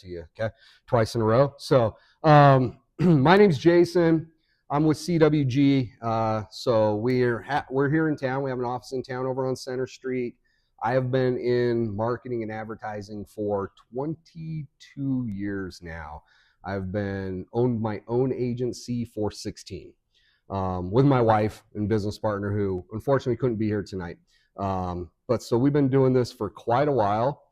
to you, okay? Twice in a row. So my name's Jason. I'm with CWG. So we're here in town. We have an office in town over on Center Street. I have been in marketing and advertising for 22 years now. I've owned my own agency for 16 with my wife and business partner, who unfortunately couldn't be here tonight. But so we've been doing this for quite a while.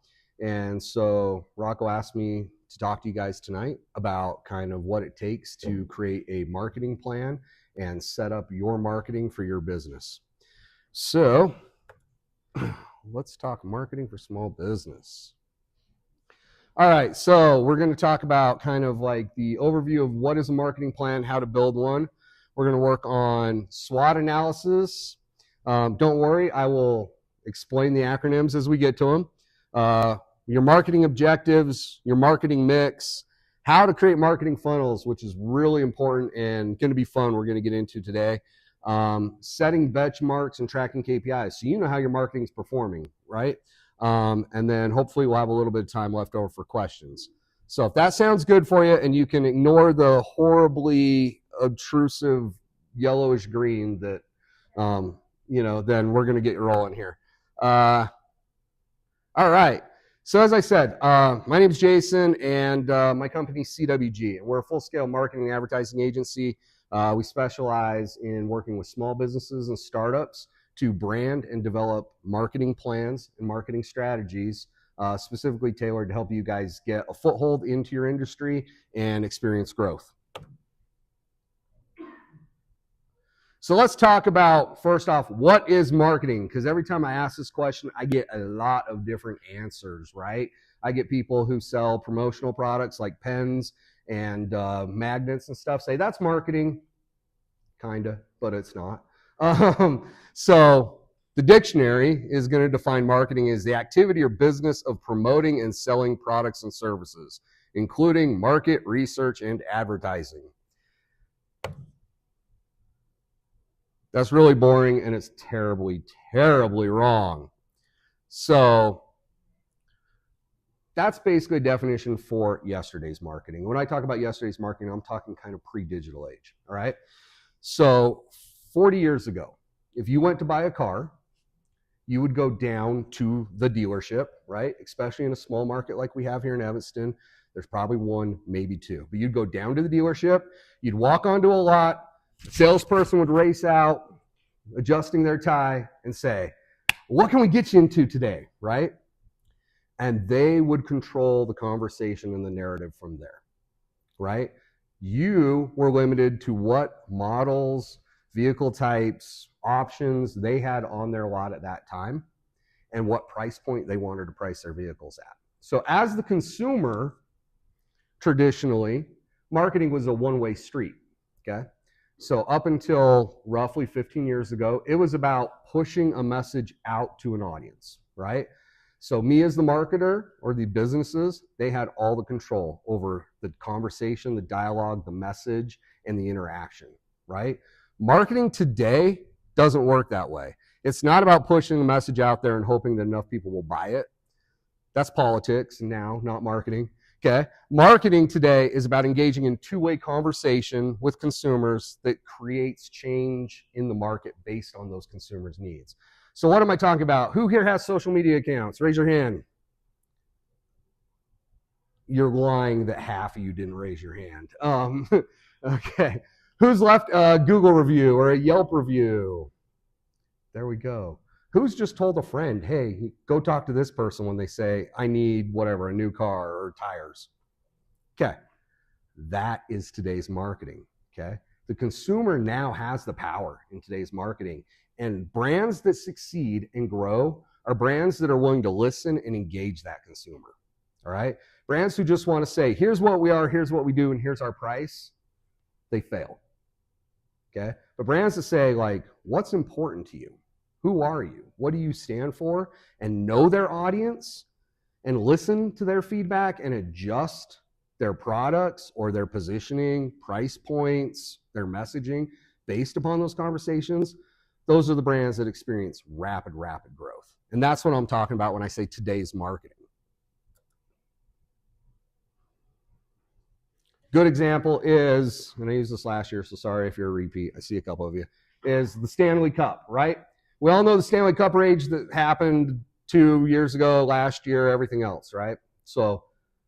And so Rocco asked me to talk to you guys tonight about kind of what it takes to create a marketing plan and set up your marketing for your business. So let's talk marketing for small business. All right, so we're going to talk about kind of like the overview of what is a marketing plan, how to build one. We're going to work on SWOT analysis. Don't worry, I will explain the acronyms as we get to them. Your marketing objectives, your marketing mix, how to create marketing funnels, which is really important and going to be fun. We're going to get into today. Setting benchmarks and tracking KPIs, so you know how your marketing is performing, right? And then hopefully we'll have a little bit of time left over for questions. So if that sounds good for you and you can ignore the horribly obtrusive yellowish green that, then we're going to get you rolling here. All right. So as I said, my name is Jason, and my company is CWG. We're a full-scale marketing and advertising agency. We specialize in working with small businesses and startups to brand and develop marketing plans and marketing strategies specifically tailored to help you guys get a foothold into your industry and experience growth. So let's talk about, first off, what is marketing? Because every time I ask this question, I get a lot of different answers, right? I get people who sell promotional products like pens and magnets and stuff say, that's marketing. Kinda, but it's not. So the dictionary is going to define marketing as the activity or business of promoting and selling products and services, including market research and advertising. That's really boring, and it's terribly, terribly wrong. So that's basically a definition for yesterday's marketing. When I talk about yesterday's marketing, I'm talking kind of pre-digital age, all right? So 40 years ago, if you went to buy a car, you would go down to the dealership, right? Especially in a small market like we have here in Evanston, there's probably one, maybe two. But you'd go down to the dealership, you'd walk onto a lot, the salesperson would race out, adjusting their tie, and say, what can we get you into today, right? And they would control the conversation and the narrative from there, right? You were limited to what models, vehicle types, options they had on their lot at that time and what price point they wanted to price their vehicles at. So as the consumer, traditionally, marketing was a one-way street, okay? So up until roughly 15 years ago, it was about pushing a message out to an audience, right? So me as the marketer or the businesses, they had all the control over the conversation, the dialogue, the message, and the interaction, right? Marketing today doesn't work that way. It's not about pushing a message out there and hoping that enough people will buy it. That's politics now, not marketing. Okay, marketing today is about engaging in two-way conversation with consumers that creates change in the market based on those consumers' needs. So what am I talking about? Who here has social media accounts? Raise your hand. You're lying that half of you didn't raise your hand. Okay, who's left a Google review or a Yelp review? There we go. Who's just told a friend, hey, go talk to this person when they say, I need whatever, a new car or tires? Okay, that is today's marketing, okay? The consumer now has the power in today's marketing, and brands that succeed and grow are brands that are willing to listen and engage that consumer, all right? Brands who just want to say, here's what we are, here's what we do, and here's our price, they fail, okay? But brands that say, like, what's important to you? Who are you? What do you stand for? And know their audience and listen to their feedback and adjust their products or their positioning, price points, their messaging based upon those conversations. Those are the brands that experience rapid growth. And that's what I'm talking about when I say today's marketing. Good example is, and I used this last year, so sorry if you're a repeat. I see a couple of you, is the Stanley Cup, right? We all know the Stanley Cup rage that happened 2 years ago, last year, everything else, right? So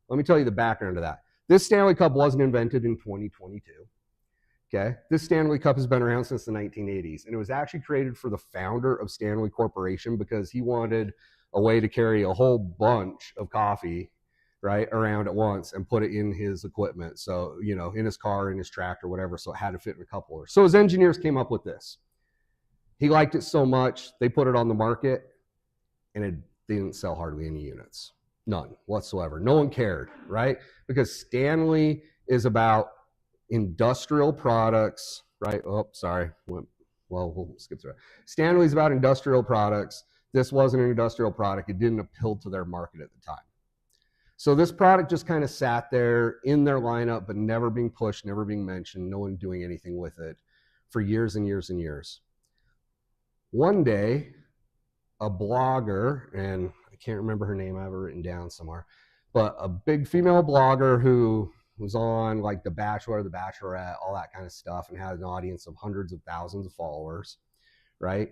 let me tell you the background of that. This Stanley Cup wasn't invented in 2022. Okay, this Stanley Cup has been around since the 1980s, and it was actually created for the founder of Stanley Corporation because he wanted a way to carry a whole bunch of coffee, right, around at once and put it in his equipment. So, you know, in his car, in his tractor, whatever. So it had to fit in a cup holder. So his engineers came up with this. He liked it so much, they put it on the market, and it didn't sell hardly any units. None whatsoever. No one cared, right? Because Stanley is about industrial products, right? Oh, sorry. Well, we'll skip through it. Stanley's about industrial products. This wasn't an industrial product. It didn't appeal to their market at the time. So this product just kind of sat there in their lineup, but never being pushed, never being mentioned, no one doing anything with it for years and years and years. One day, a blogger, and I can't remember her name, I have it written down somewhere, but a big female blogger who was on like The Bachelor, The Bachelorette, all that kind of stuff, and had an audience of hundreds of thousands of followers, right?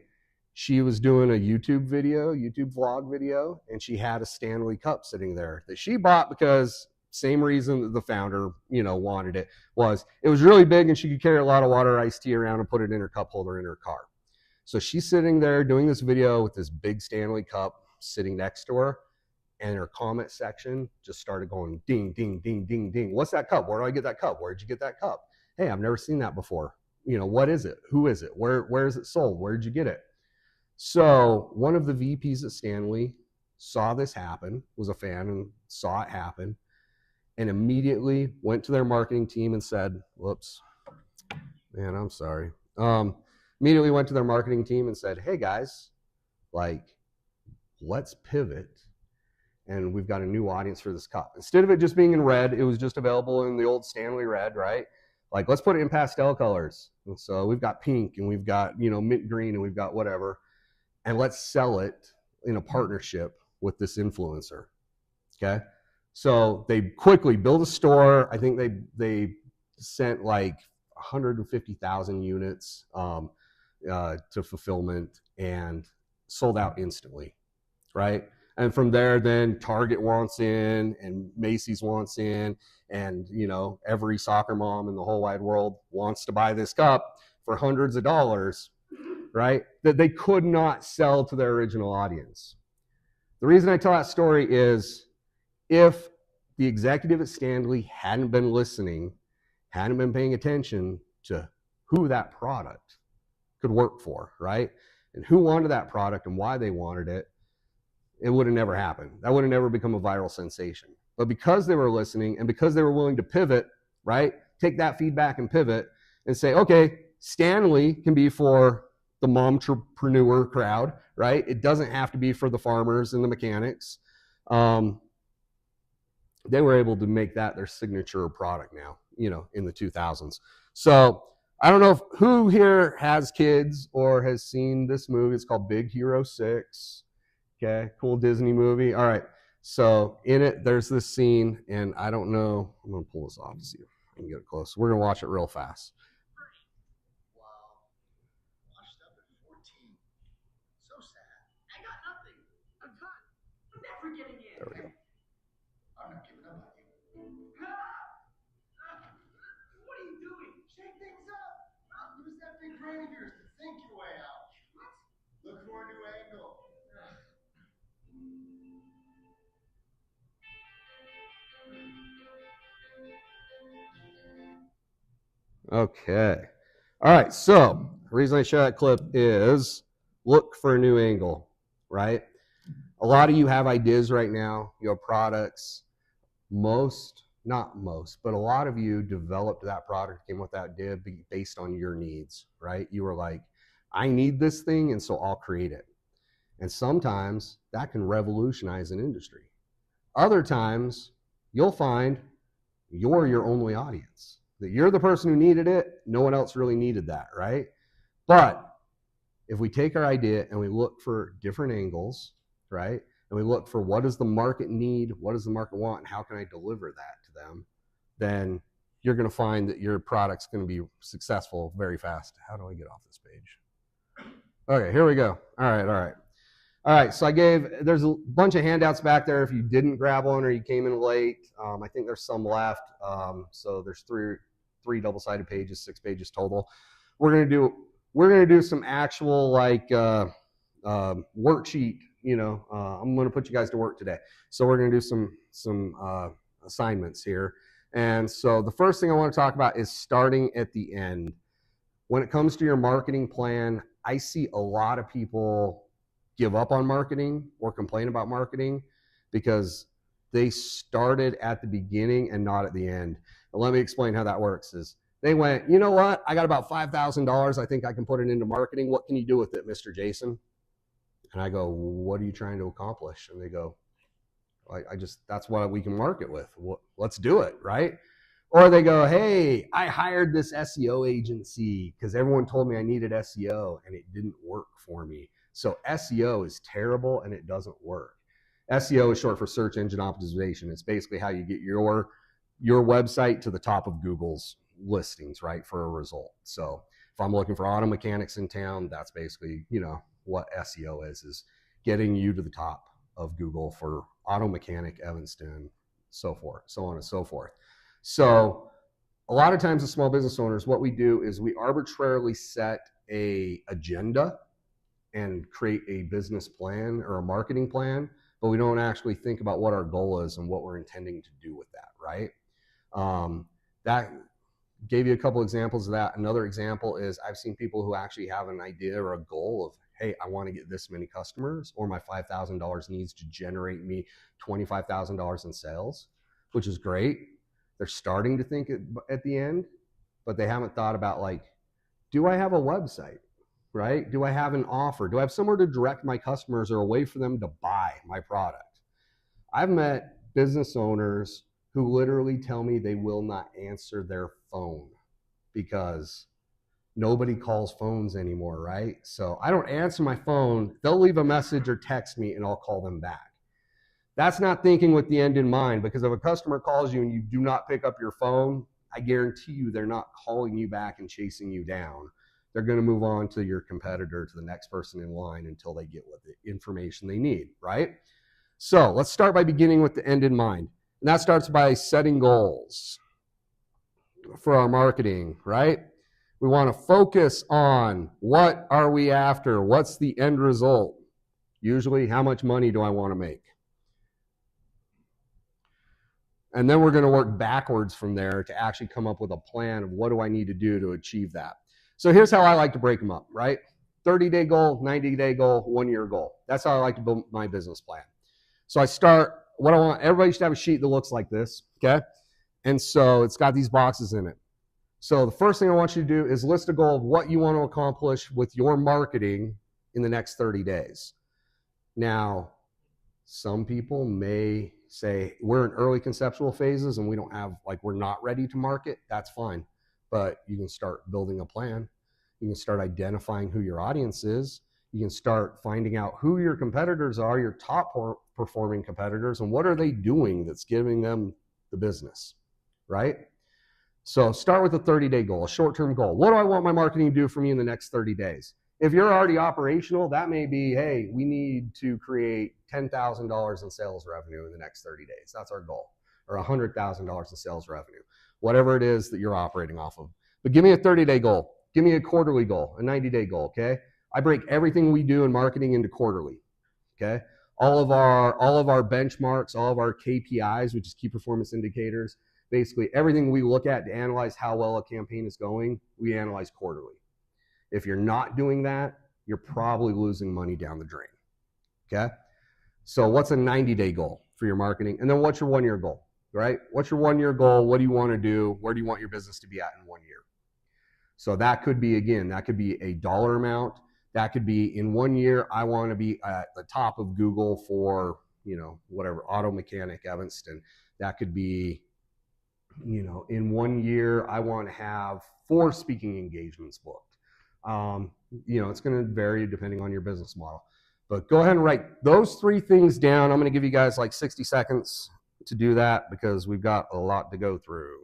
She was doing a YouTube vlog video, and she had a Stanley Cup sitting there that she bought because same reason that the founder, you know, wanted it was really big and she could carry a lot of water, iced tea around and put it in her cup holder in her car. So she's sitting there doing this video with this big Stanley Cup sitting next to her, and her comment section just started going ding, ding, ding, ding, ding. What's that cup? Where do I get that cup? Where did you get that cup? Hey, I've never seen that before. You know, what is it? Who is it? Where is it sold? Where did you get it? So one of the VPs at Stanley saw this happen, was a fan and saw it happen, and immediately went to their marketing team and said, whoops, man, I'm sorry. Immediately went to their marketing team and said, hey guys, like, let's pivot. And we've got a new audience for this cup. Instead of it just being in red, it was just available in the old Stanley red, right? Like, let's put it in pastel colors. And so we've got pink and we've got, you know, mint green and we've got whatever. And let's sell it in a partnership with this influencer. Okay. So they quickly built a store. I think they sent like 150,000 units to fulfillment and sold out instantly, right? And from there, then Target wants in and Macy's wants in, and, you know, every soccer mom in the whole wide world wants to buy this cup for hundreds of dollars, right? That they could not sell to their original audience. The reason I tell that story is if the executive at Stanley hadn't been listening, hadn't been paying attention to who that product could work for, right? And who wanted that product and why they wanted it, it would have never happened. That would have never become a viral sensation. But because they were listening and because they were willing to pivot, right? Take that feedback and pivot and say, okay, Stanley can be for the momtrepreneur crowd, right? It doesn't have to be for the farmers and the mechanics. They were able to make that their signature product now, you know, in the 2000s. So I don't know who here has kids or has seen this movie. It's called Big Hero 6. Okay, cool Disney movie. All right, so in it, there's this scene, and I don't know. I'm going to pull this off to see if I can get it close. We're going to watch it real fast. Wow. Washed up at 14. So sad. I got nothing. A ton. I'm never getting in. There we go. I'm not giving up on you. What are you doing? Shake things up. Use that big brain of yours to think your way out. What? Look for a new angle. Okay. All right, so the reason I show that clip is look for a new angle, right? A lot of you have ideas right now, you have products. Not most, but a lot of you developed that product, came with that idea based on your needs, right? You were like, I need this thing, and so I'll create it. And sometimes that can revolutionize an industry. Other times, you'll find you're your only audience. That you're the person who needed it, no one else really needed that, right? But if we take our idea and we look for different angles, right? And we look for what does the market need, what does the market want, and how can I deliver that to them, then you're going to find that your product's going to be successful very fast. How do I get off this page? Okay, here we go. All right, so there's a bunch of handouts back there if you didn't grab one or you came in late. I think there's some left. So there's three double-sided pages, 6 pages total. We're gonna do some actual like worksheet. I'm gonna put you guys to work today. So we're gonna do some assignments here. And so the first thing I want to talk about is starting at the end. When it comes to your marketing plan, I see a lot of people give up on marketing or complain about marketing because they started at the beginning and not at the end. And let me explain how that works. Is they went, you know what? I got about $5,000. I think I can put it into marketing. What can you do with it, Mr. Jason? And I go, what are you trying to accomplish? And they go, that's what we can market with. Let's do it, right? Or they go, hey, I hired this SEO agency because everyone told me I needed SEO and it didn't work for me. So SEO is terrible and it doesn't work. SEO is short for search engine optimization. It's basically how you get your website to the top of Google's listings, right, for a result. So if I'm looking for auto mechanics in town, that's basically, what SEO is getting you to the top of Google for auto mechanic, Evanston, so on and so forth. So a lot of times as small business owners, what we do is we arbitrarily set a agenda and create a business plan or a marketing plan, but we don't actually think about what our goal is and what we're intending to do with that, right? That gave you a couple examples of that. Another example is I've seen people who actually have an idea or a goal of, hey, I want to get this many customers, or my $5,000 needs to generate me $25,000 in sales, which is great. They're starting to think at the end, but they haven't thought about like, do I have a website, right? Do I have an offer? Do I have somewhere to direct my customers or a way for them to buy my product? I've met business owners who literally tell me they will not answer their phone because nobody calls phones anymore, right? So I don't answer my phone. They'll leave a message or text me and I'll call them back. That's not thinking with the end in mind, because if a customer calls you and you do not pick up your phone, I guarantee you they're not calling you back and chasing you down. They're going to move on to your competitor, to the next person in line until they get what the information they need, right? So let's start by beginning with the end in mind. And that starts by setting goals for our marketing, right? We want to focus on what are we after? What's the end result? Usually, how much money do I want to make? And then we're going to work backwards from there to actually come up with a plan of what do I need to do to achieve that. So here's how I like to break them up, right? 30-day goal, 90-day goal, 1-year goal. That's how I like to build my business plan. So I start, what I want, everybody should have a sheet that looks like this, okay? And so it's got these boxes in it. So the first thing I want you to do is list a goal of what you want to accomplish with your marketing in the next 30 days. Now, some people may say we're in early conceptual phases and we don't have, like, we're not ready to market. That's fine. But you can start building a plan. You can start identifying who your audience is. You can start finding out who your competitors are, your top performing competitors, and what are they doing that's giving them the business, right? So start with a 30-day goal, a short-term goal. What do I want my marketing to do for me in the next 30 days? If you're already operational, that may be, hey, we need to create $10,000 in sales revenue in the next 30 days. That's our goal. Or $100,000 in sales revenue. Whatever it is that you're operating off of. But give me a 30-day goal. Give me a quarterly goal, a 90-day goal, okay? I break everything we do in marketing into quarterly, okay? All of our benchmarks, all of our KPIs, which is key performance indicators, basically everything we look at to analyze how well a campaign is going, we analyze quarterly. If you're not doing that, you're probably losing money down the drain, okay? So what's a 90-day goal for your marketing? And then what's your 1-year goal, right? What's your 1-year goal? What do you want to do? Where do you want your business to be at in 1 year? So that could be, again, that could be a dollar amount. That could be in 1 year, I want to be at the top of Google for, whatever, auto mechanic, Evanston. That could be, in 1 year, I want to have 4 speaking engagements booked. It's going to vary depending on your business model. But go ahead and write those 3 things down. I'm going to give you guys like 60 seconds to do that because we've got a lot to go through.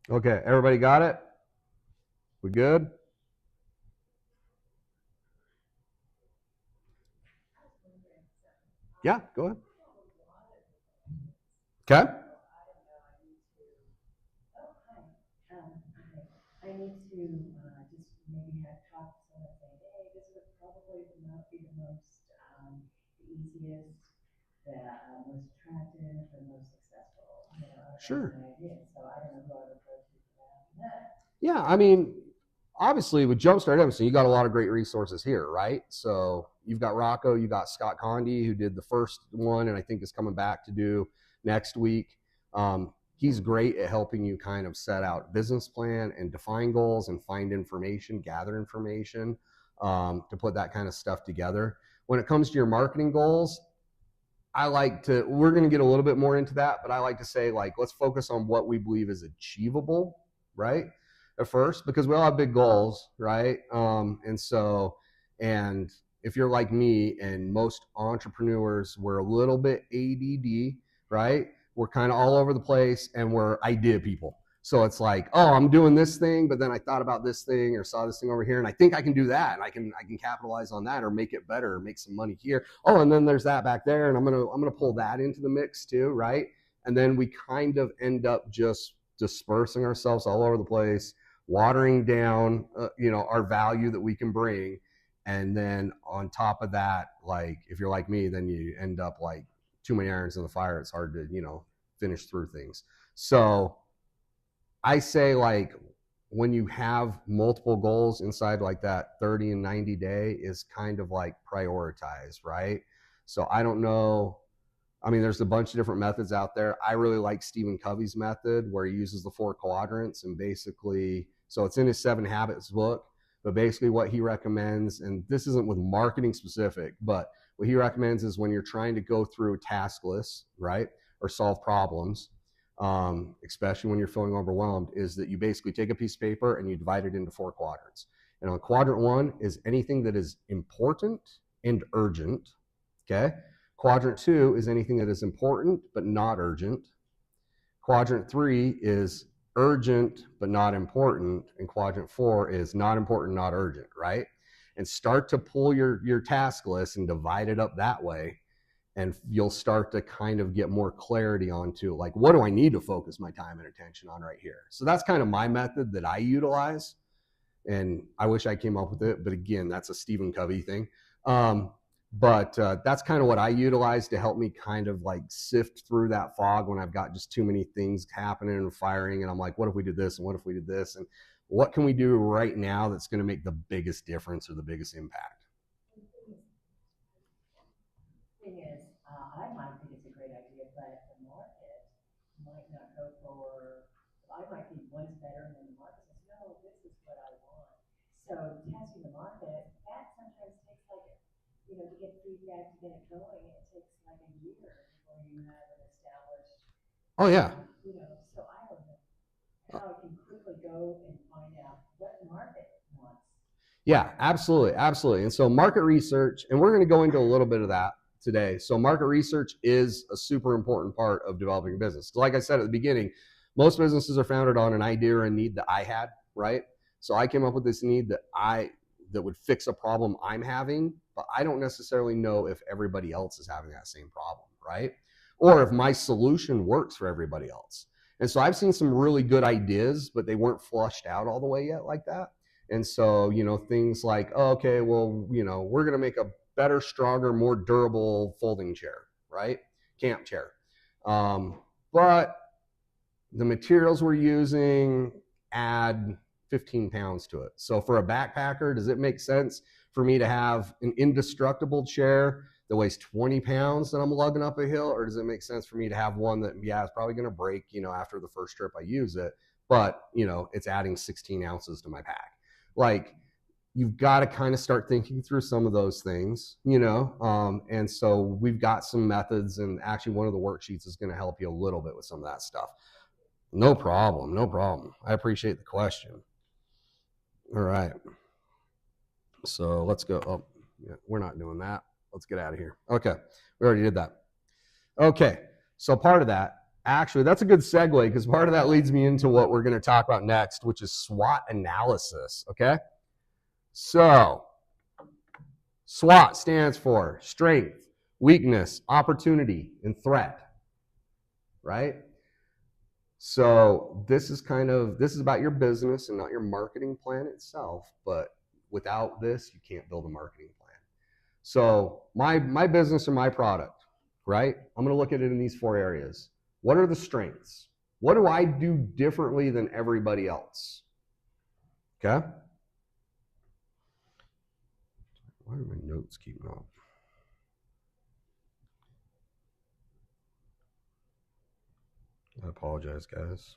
Okay, everybody got it? We good? Yeah, go ahead. Okay. I need to just maybe have talk to someone saying, hey, this would probably not be the most, the easiest, the most attractive, the most successful, Sure. idea. So I don't know who I would go to for that. Yeah, I mean, obviously with Jumpstart Evanston, you got a lot of great resources here, right? So you've got Rocco, you got Scott Condy, who did the first one, and I think is coming back to do next week. He's great at helping you kind of set out business plan and define goals and find information, gather information to put that kind of stuff together. When it comes to your marketing goals, I like to, we're going to get a little bit more into that, but I like to say, like, let's focus on what we believe is achievable, right? At first, because we all have big goals, right? And if you're like me and most entrepreneurs, we're a little bit ADD, right? We're kind of all over the place and we're idea people. So it's like, oh, I'm doing this thing, but then I thought about this thing or saw this thing over here, and I think I can do that, and I can capitalize on that or make it better, or make some money here. Oh, and then there's that back there, and I'm gonna pull that into the mix too, right? And then we kind of end up just dispersing ourselves all over the place, watering down, our value that we can bring, and then on top of that, like if you're like me, then you end up like too many irons in the fire. It's hard to finish through things. So I say, like, when you have multiple goals inside like that 30 and 90 day is kind of like prioritize, right? So I don't know. I mean, there's a bunch of different methods out there. I really like Stephen Covey's method where he uses the 4 quadrants, and basically, so it's in his 7 Habits book, but basically what he recommends, and this isn't with marketing specific, but what he recommends is when you're trying to go through a task list, right, or solve problems, especially when you're feeling overwhelmed, is that you basically take a piece of paper and you divide it into 4 quadrants. And on quadrant 1 is anything that is important and urgent. Okay. Quadrant 2 is anything that is important but not urgent. Quadrant 3 is urgent but not important. And quadrant 4 is not important, not urgent, right? And start to pull your task list and divide it up that way, and you'll start to kind of get more clarity onto, like, what do I need to focus my time and attention on right here? So that's kind of my method that I utilize, and I wish I came up with it, but again, that's a Stephen Covey thing. But that's kind of what I utilize to help me kind of like sift through that fog when I've got just too many things happening and firing, and I'm like, what if we did this, and what if we did this, and what can we do right now that's going to make the biggest difference or the biggest impact? Thing is, I might think it's a great idea, but the market might not go for, I might think one's better, and then the market says, no, this is what I want. So testing the market, that sometimes takes like, to get feedback, to get it going, it takes like a year before you have an established, Oh yeah. So I don't know how I can quickly go and find out what the market wants. Yeah, absolutely, absolutely. And so market research, and we're going to go into a little bit of that today. So market research is a super important part of developing a business. Like I said at the beginning, most businesses are founded on an idea or a need that I had, right? So I came up with this need that would fix a problem I'm having, but I don't necessarily know if everybody else is having that same problem, right? Or if my solution works for everybody else. And so I've seen some really good ideas, but they weren't flushed out all the way yet like that. And so, things like, oh, okay, well, we're going to make a better, stronger, more durable folding chair, right? Camp chair. But the materials we're using add 15 pounds to it. So for a backpacker, does it make sense for me to have an indestructible chair that weighs 20 pounds that I'm lugging up a hill? Or does it make sense for me to have one that, yeah, it's probably going to break, after the first trip I use it, but, it's adding 16 ounces to my pack? Like, you've got to kind of start thinking through some of those things, and so we've got some methods, and actually one of the worksheets is going to help you a little bit with some of that stuff. No problem. No problem. I appreciate the question. All right. So let's go. Oh, yeah, we're not doing that. Let's get out of here. Okay. We already did that. Okay. So part of that Actually, that's a good segue because part of that leads me into what we're going to talk about next, which is SWOT analysis. Okay. So, SWOT stands for strength, weakness, opportunity, and threat. Right? So, this is about your business and not your marketing plan itself. But without this, you can't build a marketing plan. So, my business or my product, right? I'm going to look at it in these 4 areas. What are the strengths? What do I do differently than everybody else? Okay. Why do my notes keep going? I apologize, guys.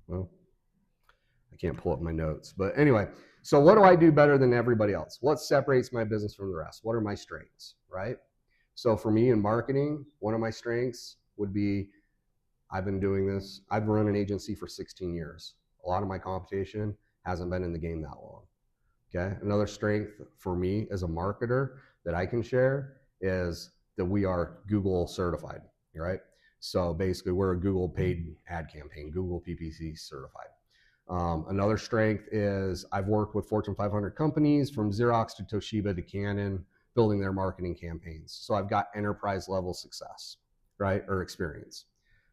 Well, I can't pull up my notes. But anyway, so what do I do better than everybody else? What separates my business from the rest? What are my strengths, right? So for me in marketing, one of my strengths would be I've been doing this. I've run an agency for 16 years. A lot of my competition hasn't been in the game that long. Okay. Another strength for me as a marketer that I can share is that we are Google certified, right? So basically, we're a Google paid ad campaign, Google PPC certified. Another strength is I've worked with Fortune 500 companies from Xerox to Toshiba to Canon, building their marketing campaigns. So I've got enterprise level success, right, or experience.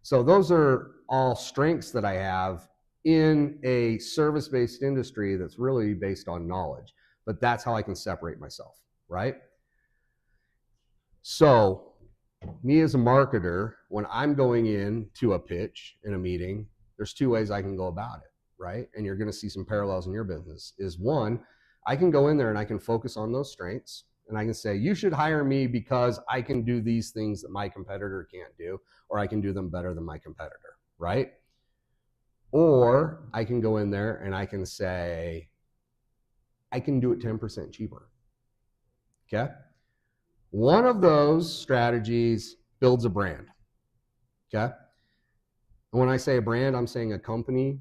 So those are all strengths that I have in a service-based industry that's really based on knowledge. But that's how I can separate myself, right? So me as a marketer, when I'm going into a pitch in a meeting, there's 2 ways I can go about it, right? And you're going to see some parallels in your business. Is one, I can go in there and I can focus on those strengths. And I can say, you should hire me because I can do these things that my competitor can't do, or I can do them better than my competitor, right? Or I can go in there and I can say, I can do it 10% cheaper. Okay? One of those strategies builds a brand. Okay? And when I say a brand, I'm saying a company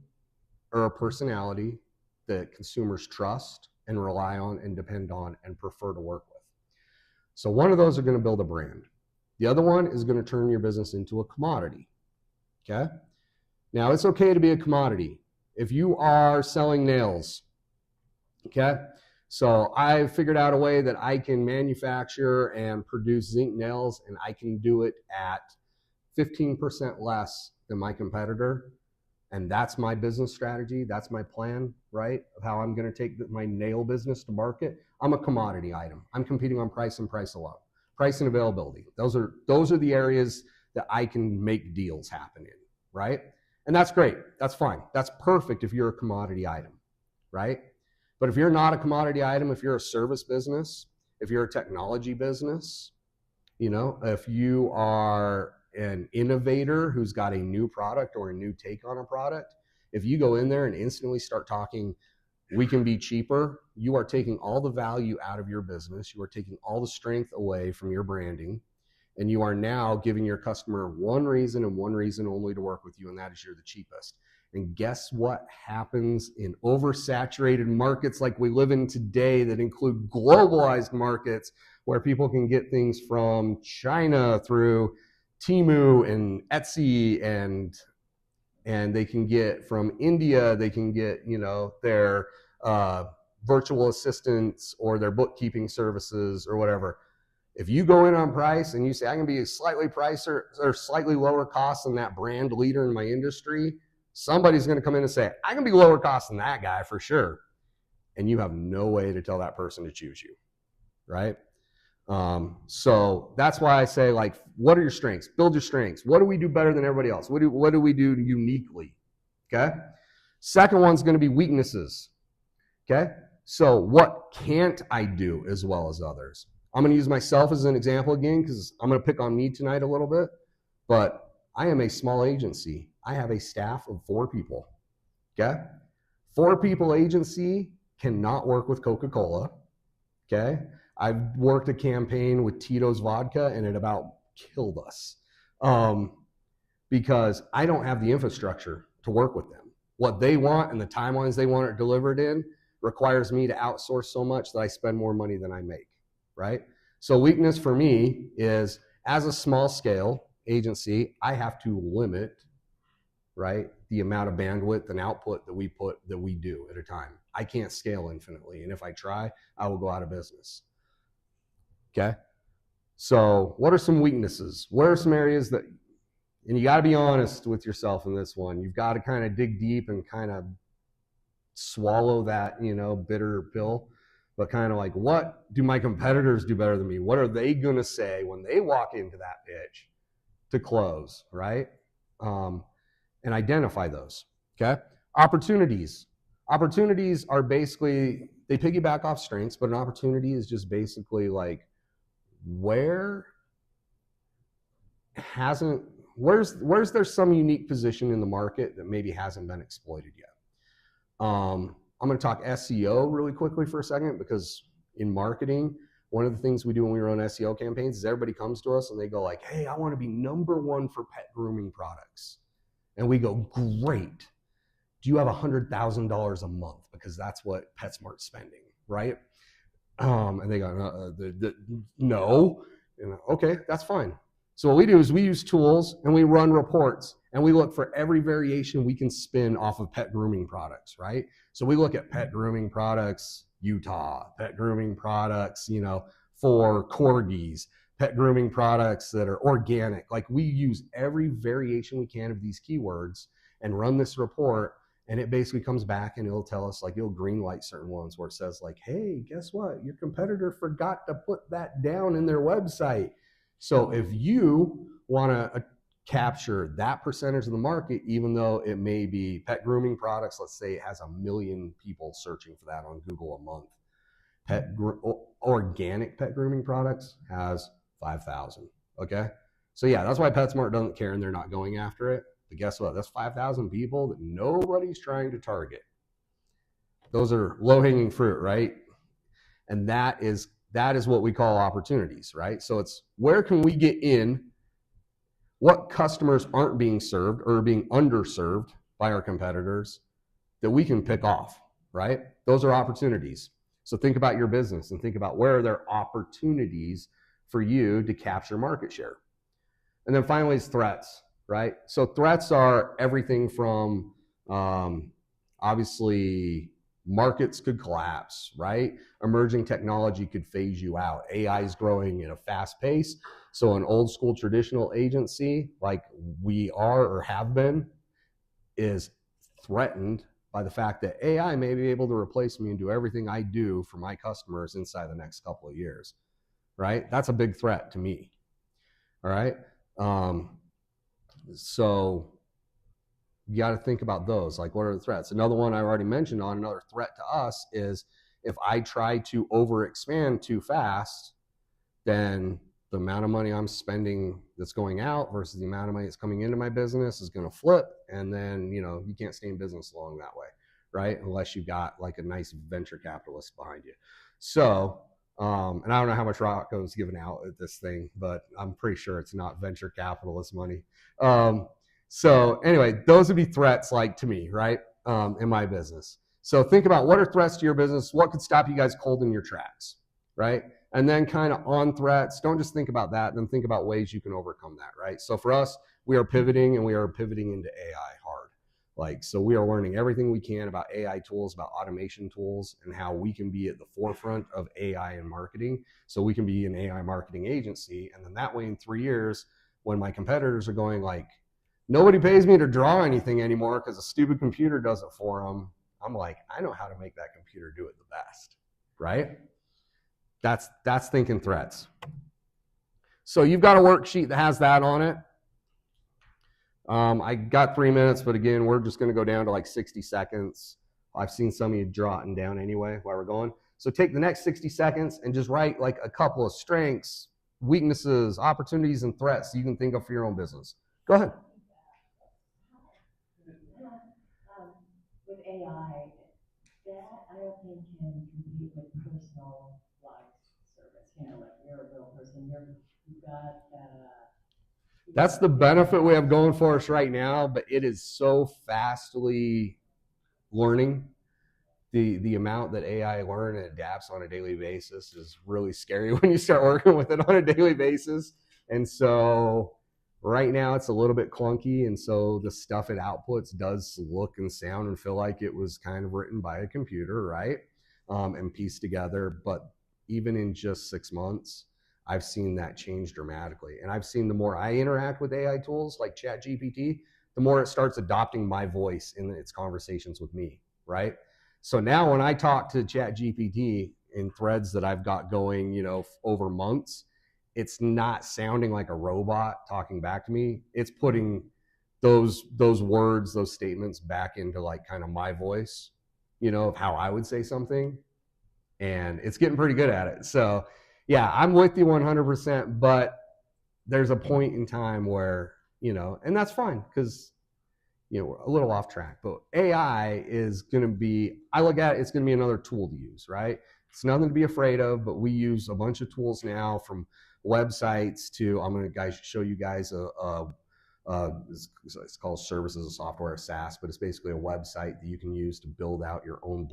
or a personality that consumers trust and rely on and depend on and prefer to work with. So one of those are going to build a brand. The other one is going to turn your business into a commodity. Okay? Now, it's okay to be a commodity. If you are selling nails, okay? So I've figured out a way that I can manufacture and produce zinc nails, and I can do it at 15% less than my competitor. And that's my business strategy. That's my plan, right? Of how I'm going to take my nail business to market. I'm a commodity item. I'm competing on price and price alone. Price and availability. Those are the areas that I can make deals happen in, right? And that's great. That's fine. That's perfect if you're a commodity item, right? But if you're not a commodity item, if you're a service business, if you're a technology business, if you are an innovator who's got a new product or a new take on a product, if you go in there and instantly start talking, we can be cheaper, you are taking all the value out of your business. You are taking all the strength away from your branding. And you are now giving your customer one reason and one reason only to work with you, and that is you're the cheapest. And guess what happens in oversaturated markets like we live in today that include globalized markets where people can get things from China through Temu and Etsy, and they can get from India, they can get, their virtual assistants or their bookkeeping services or whatever. If you go in on price and you say, I can be slightly pricer or slightly lower cost than that brand leader in my industry, somebody's going to come in and say, I can be lower cost than that guy for sure. And you have no way to tell that person to choose you, right? So that's why I say, what are your strengths? Build your strengths. What do we do better than everybody else? What do we do uniquely? Okay. Second one's going to be weaknesses. Okay. So what can't I do as well as others? I'm going to use myself as an example again because I'm going to pick on me tonight a little bit, but I am a small agency. I have a staff of 4 people. Okay. 4 people agency cannot work with Coca-Cola. Okay. I've worked a campaign with Tito's Vodka and it about killed us because I don't have the infrastructure to work with them. What they want and the timelines they want it delivered in, requires me to outsource so much that I spend more money than I make, right? So weakness for me is, as a small scale agency, I have to limit, right, the amount of bandwidth and output that we do at a time. I can't scale infinitely, and if I try, I will go out of business. Okay? So what are some weaknesses? What are some areas that, and you got to be honest with yourself in this one. You've got to kind of dig deep and kind of swallow that, bitter pill. But kind of like, what do my competitors do better than me? What are they going to say when they walk into that pitch to close, right? And identify those, okay? Opportunities. Opportunities are basically, they piggyback off strengths, but an opportunity is just basically like, where's there some unique position in the market that maybe hasn't been exploited yet? I'm going to talk SEO really quickly for a second, because in marketing, one of the things we do when we run SEO campaigns is everybody comes to us and they go like, hey, I want to be #1 for pet grooming products. And we go, great. Do you have $100,000 a month? Because that's what PetSmart's spending, right? And they go, no. Okay, that's fine. So what we do is we use tools and we run reports and we look for every variation we can spin off of pet grooming products, right? So we look at pet grooming products, Utah, pet grooming products, for corgis, pet grooming products that are organic. Like, we use every variation we can of these keywords and run this report, and it basically comes back and it'll tell us, like, it'll green light certain ones where it says like, hey, guess what? Your competitor forgot to put that down in their website. So if you want to capture that percentage of the market, even though it may be pet grooming products, let's say it has 1 million people searching for that on Google a month. Organic pet grooming products has 5,000. Okay, so yeah, that's why PetSmart doesn't care and they're not going after it. But guess what? That's 5,000 people that nobody's trying to target. Those are low-hanging fruit, right? And that is what we call opportunities, right? So it's, where can we get in? What customers aren't being served or being underserved by our competitors that we can pick off, right? Those are opportunities. So think about your business and think about, where are there opportunities for you to capture market share? And then finally is threats, right? So threats are everything from, obviously, markets could collapse, right? Emerging technology could phase you out. AI is growing at a fast pace. So an old school traditional agency like we are or have been is threatened by the fact that AI may be able to replace me and do everything I do for my customers inside the next couple of years, right? That's a big threat to me, all right? So you got to think about those. Like, what are the threats? Another one I already mentioned on, another threat to us is, if I try to overexpand too fast, then the amount of money I'm spending that's going out versus the amount of money that's coming into my business is going to flip. And then, you can't stay in business long that way, right? Unless you've got like a nice venture capitalist behind you. So, and I don't know how much Rocco's given out at this thing, but I'm pretty sure it's not venture capitalist money. So anyway, those would be threats, like, to me, right? In my business. So think about, what are threats to your business? What could stop you guys cold in your tracks, right? And then kind of on threats, don't just think about that, then think about ways you can overcome that, right? So for us, we are pivoting, and we are pivoting into AI hard. Like, so we are learning everything we can about AI tools, about automation tools, and how we can be at the forefront of AI in marketing. So we can be an AI marketing agency. And then that way, in 3 years, when my competitors are going like, nobody pays me to draw anything anymore because a stupid computer does it for them, I'm like, I know how to make that computer do it the best, right? That's thinking threats. So you've got a worksheet that has that on it. I got 3 minutes, but again, we're just going to go down to like 60 seconds. I've seen some of you jotting down anyway while we're going. So take the next 60 seconds and just write like a couple of strengths, weaknesses, opportunities, and threats you can think of for your own business. Go ahead. With AI, that I don't think can compete with personalized service. Like, you're a real person. You've got. That's the benefit we have going for us right now, but it is so fastly learning the amount that AI learns and adapts on a daily basis is really scary when you start working with it on a daily basis. And so right now it's a little bit clunky, and so the stuff it outputs does look and sound and feel like it was kind of written by a computer, right? And pieced together. But even in just 6 months, I've seen that change dramatically. And I've seen the more I interact with AI tools like ChatGPT, the more it starts adopting my voice in its conversations with me, right? So now when I talk to ChatGPT in threads that I've got going, over months, it's not sounding like a robot talking back to me. It's putting those words, those statements back into like kind of my voice, of how I would say something. And it's getting pretty good at it. So yeah, I'm with you 100%, but there's a point in time where, and that's fine because, we're a little off track, but AI is going to be, I look at it, it's going to be another tool to use, right? It's nothing to be afraid of, but we use a bunch of tools now, from websites to, I'm going to show you guys it's called Services and Software, SaaS, but it's basically a website that you can use to build out your own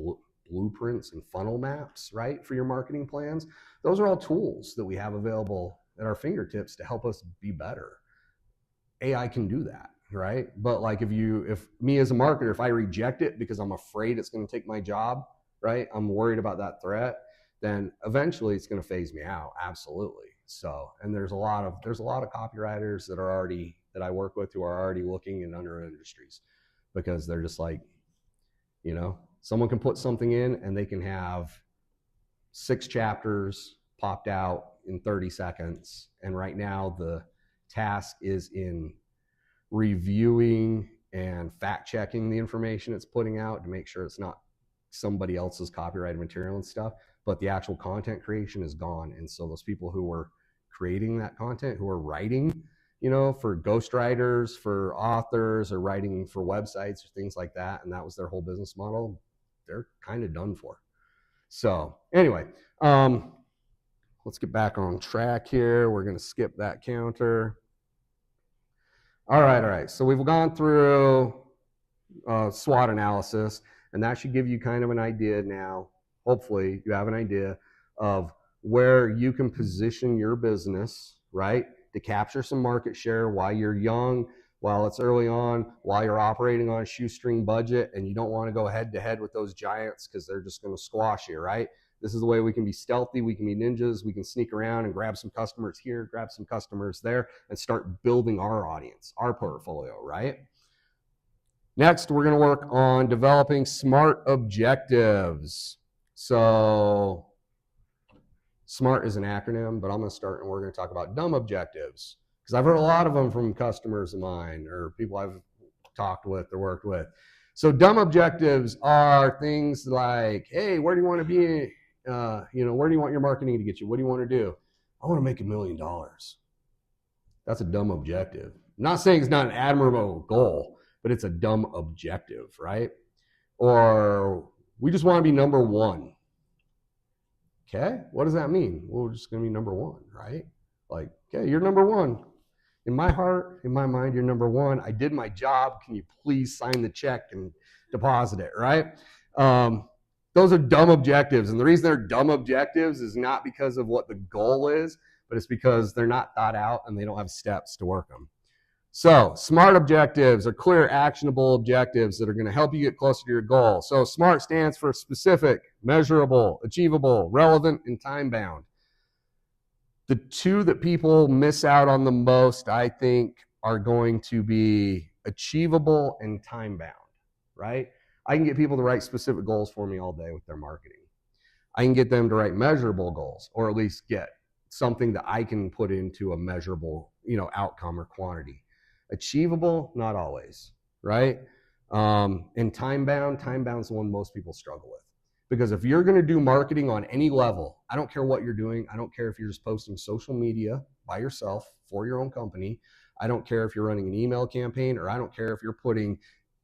blueprints and funnel maps, right, for your marketing plans. Those are all tools that we have available at our fingertips to help us be better. AI can do that, right? But like if me as a marketer, if I reject it because I'm afraid it's going to take my job, right, I'm worried about that threat, then eventually it's going to phase me out. Absolutely. So, and there's a lot of copywriters that I work with who are already looking in other industries, because they're just like, someone can put something in and they can have 6 chapters popped out in 30 seconds. And right now the task is in reviewing and fact checking the information it's putting out to make sure it's not somebody else's copyrighted material and stuff, but the actual content creation is gone. And so those people who were creating that content, who are writing, for ghostwriters, for authors, or writing for websites or things like that, and that was their whole business model, they're kind of done for. So anyway, let's get back on track here. We're going to skip that counter. All right. So we've gone through SWOT analysis, and that should give you kind of an idea now. Hopefully you have an idea of where you can position your business, right, to capture some market share while you're young, while it's early on, while you're operating on a shoestring budget, and you don't want to go head to head with those giants because they're just going to squash you, right? This is the way we can be stealthy, we can be ninjas, we can sneak around and grab some customers here, grab some customers there, and start building our audience, our portfolio, right? Next, we're going to work on developing SMART objectives. So SMART is an acronym, but I'm going to start and we're going to talk about dumb objectives, because I've heard a lot of them from customers of mine or people I've talked with or worked with. So dumb objectives are things like, hey, where do you want to be? Where do you want your marketing to get you? What do you want to do? I want to make $1 million. That's a dumb objective. I'm not saying it's not an admirable goal, but it's a dumb objective, right? Or we just want to be number one. Okay, what does that mean? Well, we're just going to be number one, right? Like, okay, you're number one. In my heart, in my mind, you're number one. I did my job. Can you please sign the check and deposit it, right? Those are dumb objectives. And the reason they're dumb objectives is not because of what the goal is, but it's because they're not thought out and they don't have steps to work them. So SMART objectives are clear, actionable objectives that are going to help you get closer to your goal. So SMART stands for specific, measurable, achievable, relevant, and time-bound. The two that people miss out on the most, I think, are going to be achievable and time-bound, right? I can get people to write specific goals for me all day with their marketing. I can get them to write measurable goals, or at least get something that I can put into a measurable, outcome or quantity. Achievable, not always, right? And time-bound is the one most people struggle with. Because if you're going to do marketing on any level, I don't care what you're doing. I don't care if you're just posting social media by yourself for your own company. I don't care if you're running an email campaign, or I don't care if you're putting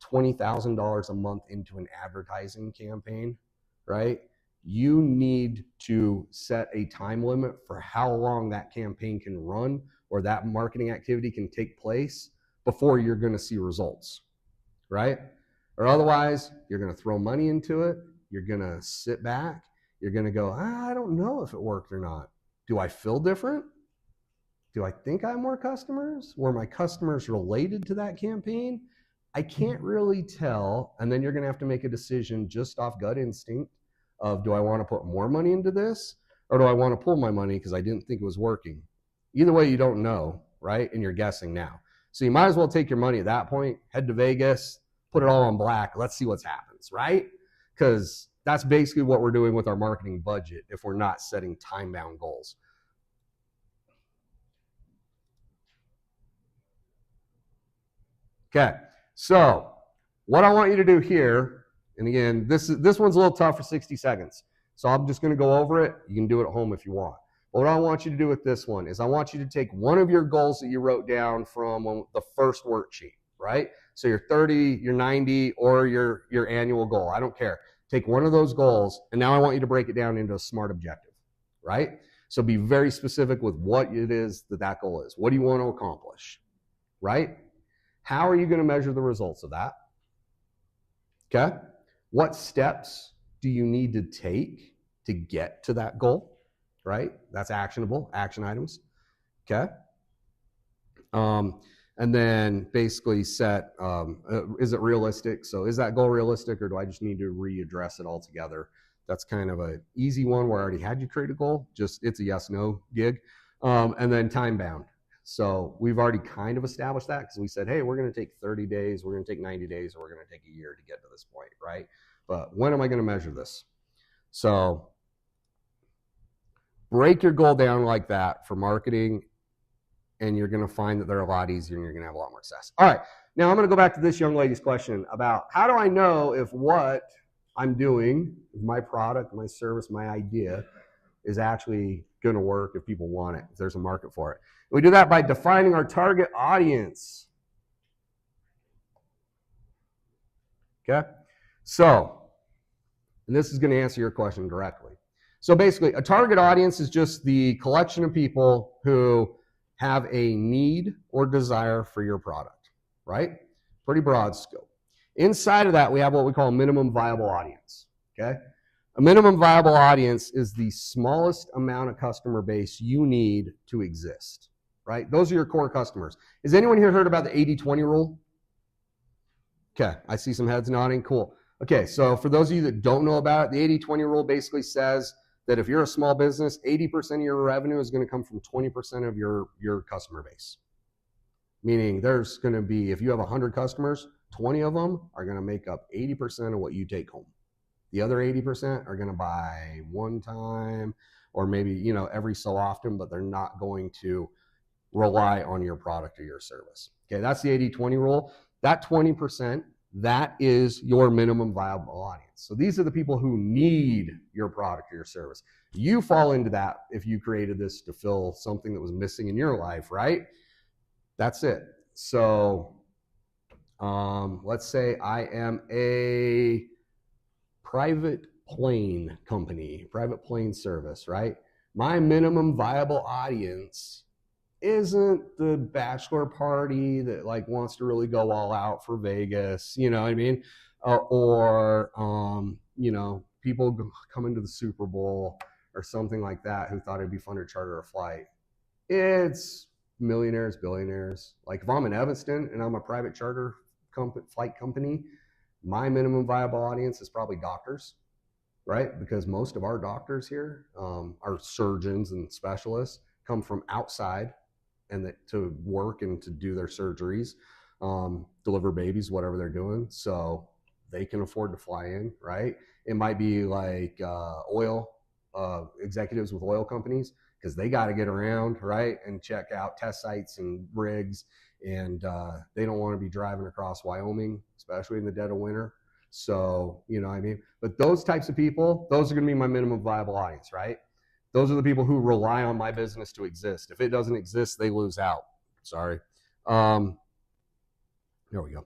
$20,000 a month into an advertising campaign, right? You need to set a time limit for how long that campaign can run or that marketing activity can take place before you're going to see results, right? Or otherwise, you're going to throw money into it You're going to sit back. You're going to go, I don't know if it worked or not. Do I feel different? Do I think I have more customers? Were my customers related to that campaign? I can't really tell. And then you're going to have to make a decision just off gut instinct of, do I want to put more money into this, or do I want to pull my money because I didn't think it was working? Either way, you don't know, right? And you're guessing now. So you might as well take your money at that point, head to Vegas, put it all on black. Let's see what happens, right? Because that's basically what we're doing with our marketing budget if we're not setting time-bound goals. Okay, so what I want you to do here, and again, this one's a little tough for 60 seconds. So I'm just going to go over it. You can do it at home if you want. But what I want you to do with this one is I want you to take one of your goals that you wrote down from the first worksheet, right? So your 30, your 90, or your annual goal. I don't care. Take one of those goals, and now I want you to break it down into a SMART objective, right? So be very specific with what it is that goal is. What do you want to accomplish, right? How are you going to measure the results of that? Okay? What steps do you need to take to get to that goal, right? That's actionable, action items. Okay? And then basically set, is it realistic? So is that goal realistic, or do I just need to readdress it altogether? That's kind of an easy one where I already had you create a goal. Just it's a yes-no gig. And then time-bound. So we've already kind of established that because we said, hey, we're going to take 30 days, we're going to take 90 days, or we're going to take a year to get to this point, right? But when am I going to measure this? So break your goal down like that for marketing, and you're going to find that they're a lot easier and you're going to have a lot more success. All right, now I'm going to go back to this young lady's question about how do I know if what I'm doing, my product, my service, my idea is actually going to work, if people want it, if there's a market for it. We do that by defining our target audience. Okay? So, and this is going to answer your question directly. So basically, a target audience is just the collection of people who have a need or desire for your product, right? Pretty broad scope. Inside of that, we have what we call a minimum viable audience, okay? A minimum viable audience is the smallest amount of customer base you need to exist, right? Those are your core customers. Has anyone here heard about the 80-20 rule? Okay, I see some heads nodding, cool. Okay, so for those of you that don't know about it, the 80-20 rule basically says that if you're a small business, 80% of your revenue is going to come from 20% of your customer base. Meaning there's going to be, if you have 100 customers, 20 of them are going to make up 80% of what you take home. The other 80% are going to buy one time or maybe, every so often, but they're not going to rely on your product or your service. Okay, that's the 80-20 rule. That 20%, that is your minimum viable audience. So these are the people who need your product or your service. You fall into that if you created this to fill something that was missing in your life, right? That's it. So let's say I am a private plane company, private plane service, right? My minimum viable audience isn't the bachelor party that wants to really go all out for Vegas, you know what I mean? Or people coming to the Super Bowl or something like that who thought it'd be fun to charter a flight. It's millionaires, billionaires. Like if I'm in Evanston and I'm a private charter flight company, my minimum viable audience is probably doctors, right? Because most of our doctors here, our surgeons and specialists, come from outside and to work and to do their surgeries, deliver babies, whatever they're doing. So they can afford to fly in, right? It might be like oil executives with oil companies, because they got to get around, right, and check out test sites and rigs, and they don't want to be driving across Wyoming, especially in the dead of winter. So, you know what I mean? But those types of people, those are going to be my minimum viable audience, right? Those are the people who rely on my business to exist. If it doesn't exist, they lose out. Sorry. There we go.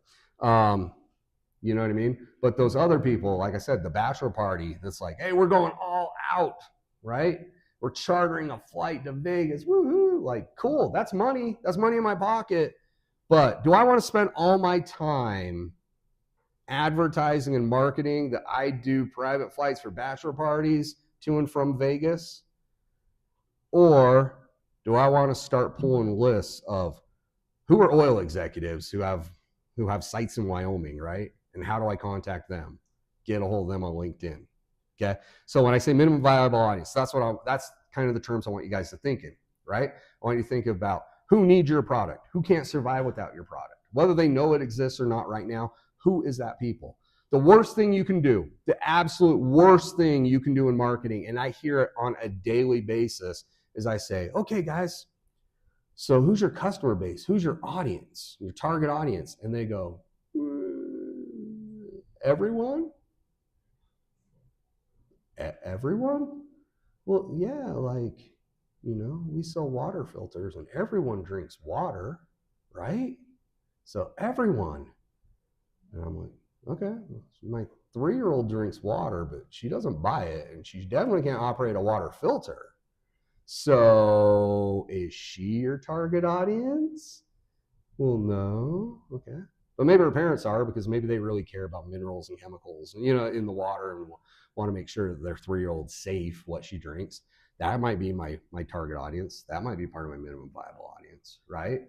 You know what I mean? But those other people, like I said, the bachelor party, that's like, hey, we're going all out, right? We're chartering a flight to Vegas. Woohoo! Like, cool. That's money. That's money in my pocket. But do I want to spend all my time advertising and marketing that I do private flights for bachelor parties to and from Vegas? Or do I want to start pulling lists of who are oil executives who have sites in Wyoming, right? And how do I contact them? Get a hold of them on LinkedIn. Okay. So when I say minimum viable audience, that's kind of the terms I want you guys to think in, right? I want you to think about who needs your product, who can't survive without your product, whether they know it exists or not right now. Who is that people? The worst thing you can do, the absolute worst thing you can do in marketing, and I hear it on a daily basis, is I say, okay, guys, so who's your customer base? Who's your audience, your target audience? And they go, everyone? Everyone? Well, yeah, like, we sell water filters and everyone drinks water, right? So everyone. And I'm like, okay, my 3-year-old drinks water, but she doesn't buy it and she definitely can't operate a water filter. So is she your target audience? Well, no. Okay. But maybe her parents are, because maybe they really care about minerals and chemicals, in the water, and want to make sure that their 3-year-old's safe what she drinks. That might be my target audience. That might be part of my minimum viable audience, right?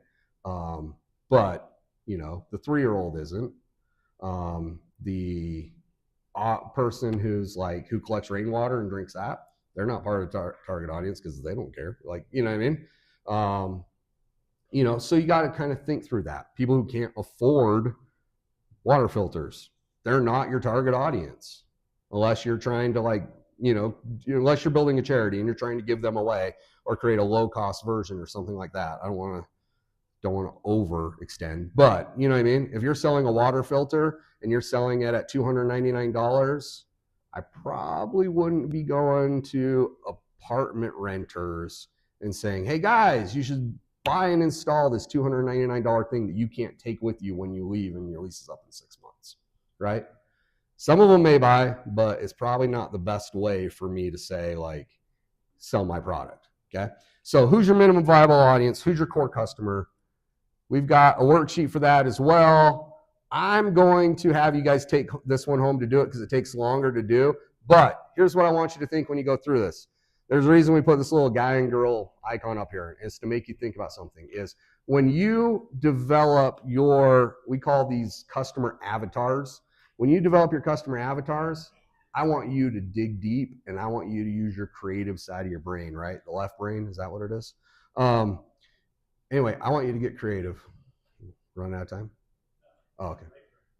But the 3-year-old isn't. The person who collects rainwater and drinks that, they're not part of the target audience because they don't care. Like, you know what I mean? So you got to kind of think through that. People who can't afford water filters, they're not your target audience, unless you're trying to unless you're building a charity and you're trying to give them away or create a low cost version or something like that. I don't want to overextend, but you know what I mean? If you're selling a water filter and you're selling it at $299, I probably wouldn't be going to apartment renters and saying, hey guys, you should buy and install this $299 thing that you can't take with you when you leave and your lease is up in 6 months, right? Some of them may buy, but it's probably not the best way for me to say, like, sell my product, okay? So who's your minimum viable audience? Who's your core customer? We've got a worksheet for that as well. I'm going to have you guys take this one home to do it because it takes longer to do. But here's what I want you to think when you go through this. There's a reason we put this little guy and girl icon up here, is to make you think about something. Is when you develop we call these customer avatars. When you develop your customer avatars, I want you to dig deep and I want you to use your creative side of your brain, right? The left brain, is that what it is? Anyway, I want you to get creative. Run out of time? Oh, okay.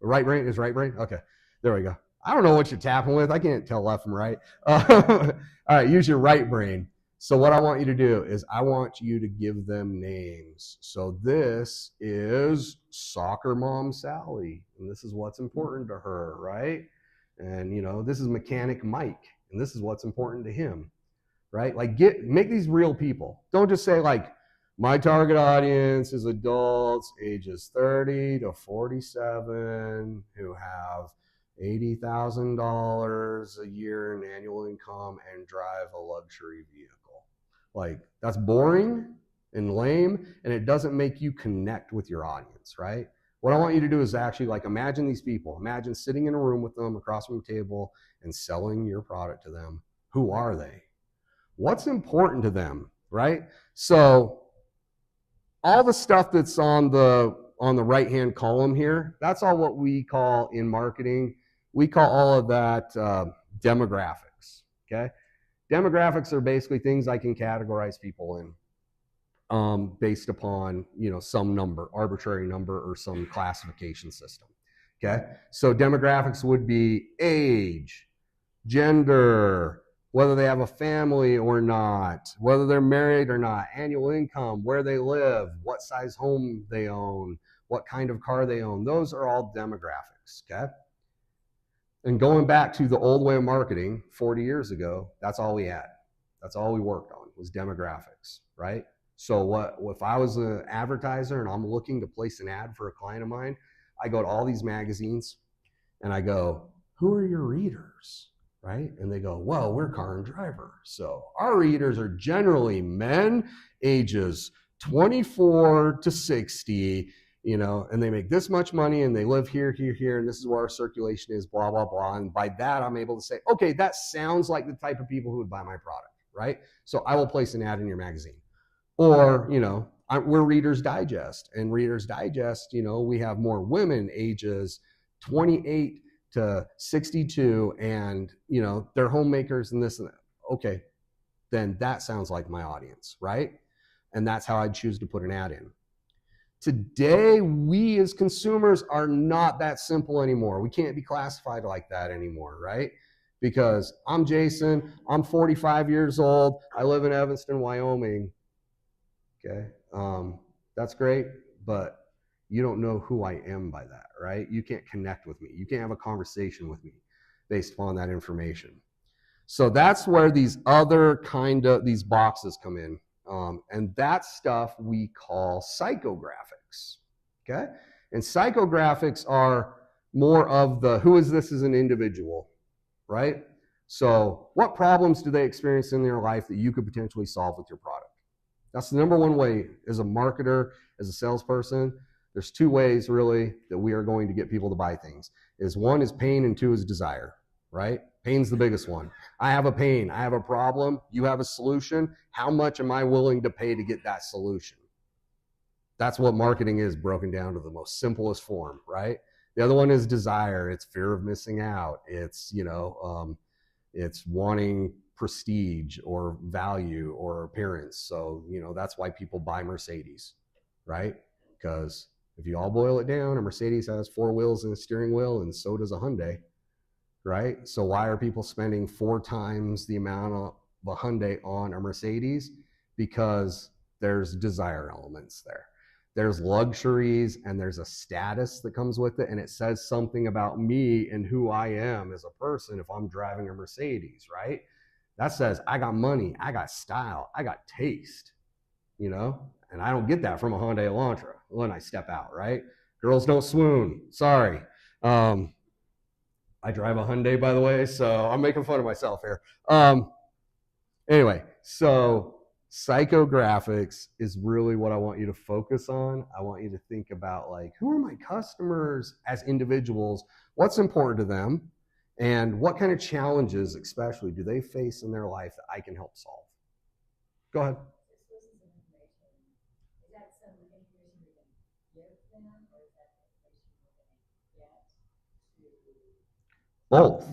Right brain is right brain? Okay, there we go. I don't know what you're tapping with. I can't tell left from right. All right, use your right brain. So what I want you to do is I want you to give them names. So this is soccer mom Sally, and this is what's important to her, right? And this is mechanic Mike, and this is what's important to him, right? Like make these real people. Don't just say like, my target audience is adults ages 30 to 47 who have $80,000 a year in annual income and drive a luxury vehicle. Like, that's boring and lame, and it doesn't make you connect with your audience, right? What I want you to do is actually imagine these people. Imagine sitting in a room with them across from a table and selling your product to them. Who are they? What's important to them, right? So all the stuff that's on the right-hand column here, that's all what we call in marketing. We call all of that demographics, okay? Demographics are basically things I can categorize people in based upon, some number, arbitrary number, or some classification system, okay? So demographics would be age, gender, whether they have a family or not, whether they're married or not, annual income, where they live, what size home they own, what kind of car they own. Those are all demographics, okay? And going back to the old way of marketing 40 years ago, that's all we had. That's all we worked on was demographics, right? So if I was an advertiser and I'm looking to place an ad for a client of mine, I go to all these magazines and I go, who are your readers? Right? And they go, well, we're Car and Driver. So our readers are generally men ages 24 to 60 and they make this much money and they live here, here, here, and this is where our circulation is, blah, blah, blah. And by that, I'm able to say, okay, that sounds like the type of people who would buy my product, right? So I will place an ad in your magazine. Or, we're Reader's Digest, and Reader's Digest, we have more women ages 28 to 62, and, they're homemakers and this and that. Okay, then that sounds like my audience, right? And that's how I'd choose to put an ad in. Today, we as consumers are not that simple anymore. We can't be classified like that anymore, right? Because I'm Jason, I'm 45 years old, I live in Evanston, Wyoming. Okay, that's great, but you don't know who I am by that, right? You can't connect with me. You can't have a conversation with me based upon that information. So that's where these other these boxes come in. And that stuff we call psychographics, okay? And psychographics are more of the who is this as an individual, right? So what problems do they experience in their life that you could potentially solve with your product? That's the number one way as a marketer, as a salesperson. There's two ways really that we are going to get people to buy things. One is pain and two is desire, right? Pain's the biggest one. I have a pain, I have a problem, you have a solution. How much am I willing to pay to get that solution? That's what marketing is broken down to the most simplest form, right? The other one is desire. It's fear of missing out. It's, it's wanting prestige or value or appearance. So, that's why people buy Mercedes, right? Because if you all boil it down, a Mercedes has 4 wheels and a steering wheel, and so does a Hyundai, right? So why are people spending 4 times the amount of a Hyundai on a Mercedes? Because there's desire elements there. There's luxuries and there's a status that comes with it, and it says something about me and who I am as a person if I'm driving a Mercedes, right? That says I got money, I got style, I got taste, and I don't get that from a Hyundai Elantra when I step out, right? Girls don't swoon, sorry. I drive a Hyundai, by the way, so I'm making fun of myself here. Anyway, so psychographics is really what I want you to focus on. I want you to think about, like, who are my customers as individuals? What's important to them? And what kind of challenges, especially, do they face in their life that I can help solve? Go ahead. Both.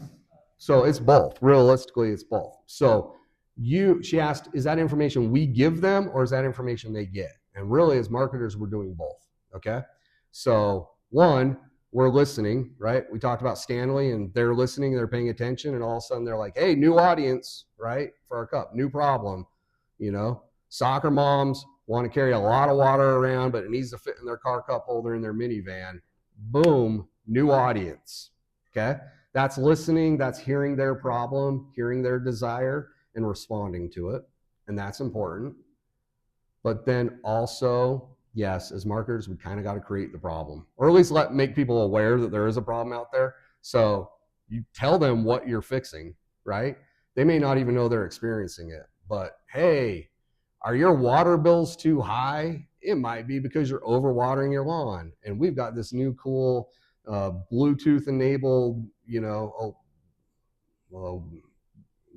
So it's both. Realistically, it's both. So she asked, is that information we give them or is that information they get? And really, as marketers, we're doing both. Okay. So one, we're listening, right? We talked about Stanley, and they're listening, they're paying attention, and all of a sudden they're like, hey, new audience, right? For our cup, new problem. Soccer moms want to carry a lot of water around, but it needs to fit in their car cup holder in their minivan. Boom, new audience. Okay. That's listening, that's hearing their problem, hearing their desire, and responding to it. And that's important. But then also, yes, as marketers, we kind of got to create the problem, or at least make people aware that there is a problem out there. So you tell them what you're fixing, right? They may not even know they're experiencing it, but hey, are your water bills too high? It might be because you're overwatering your lawn. And we've got this new cool Bluetooth enabled,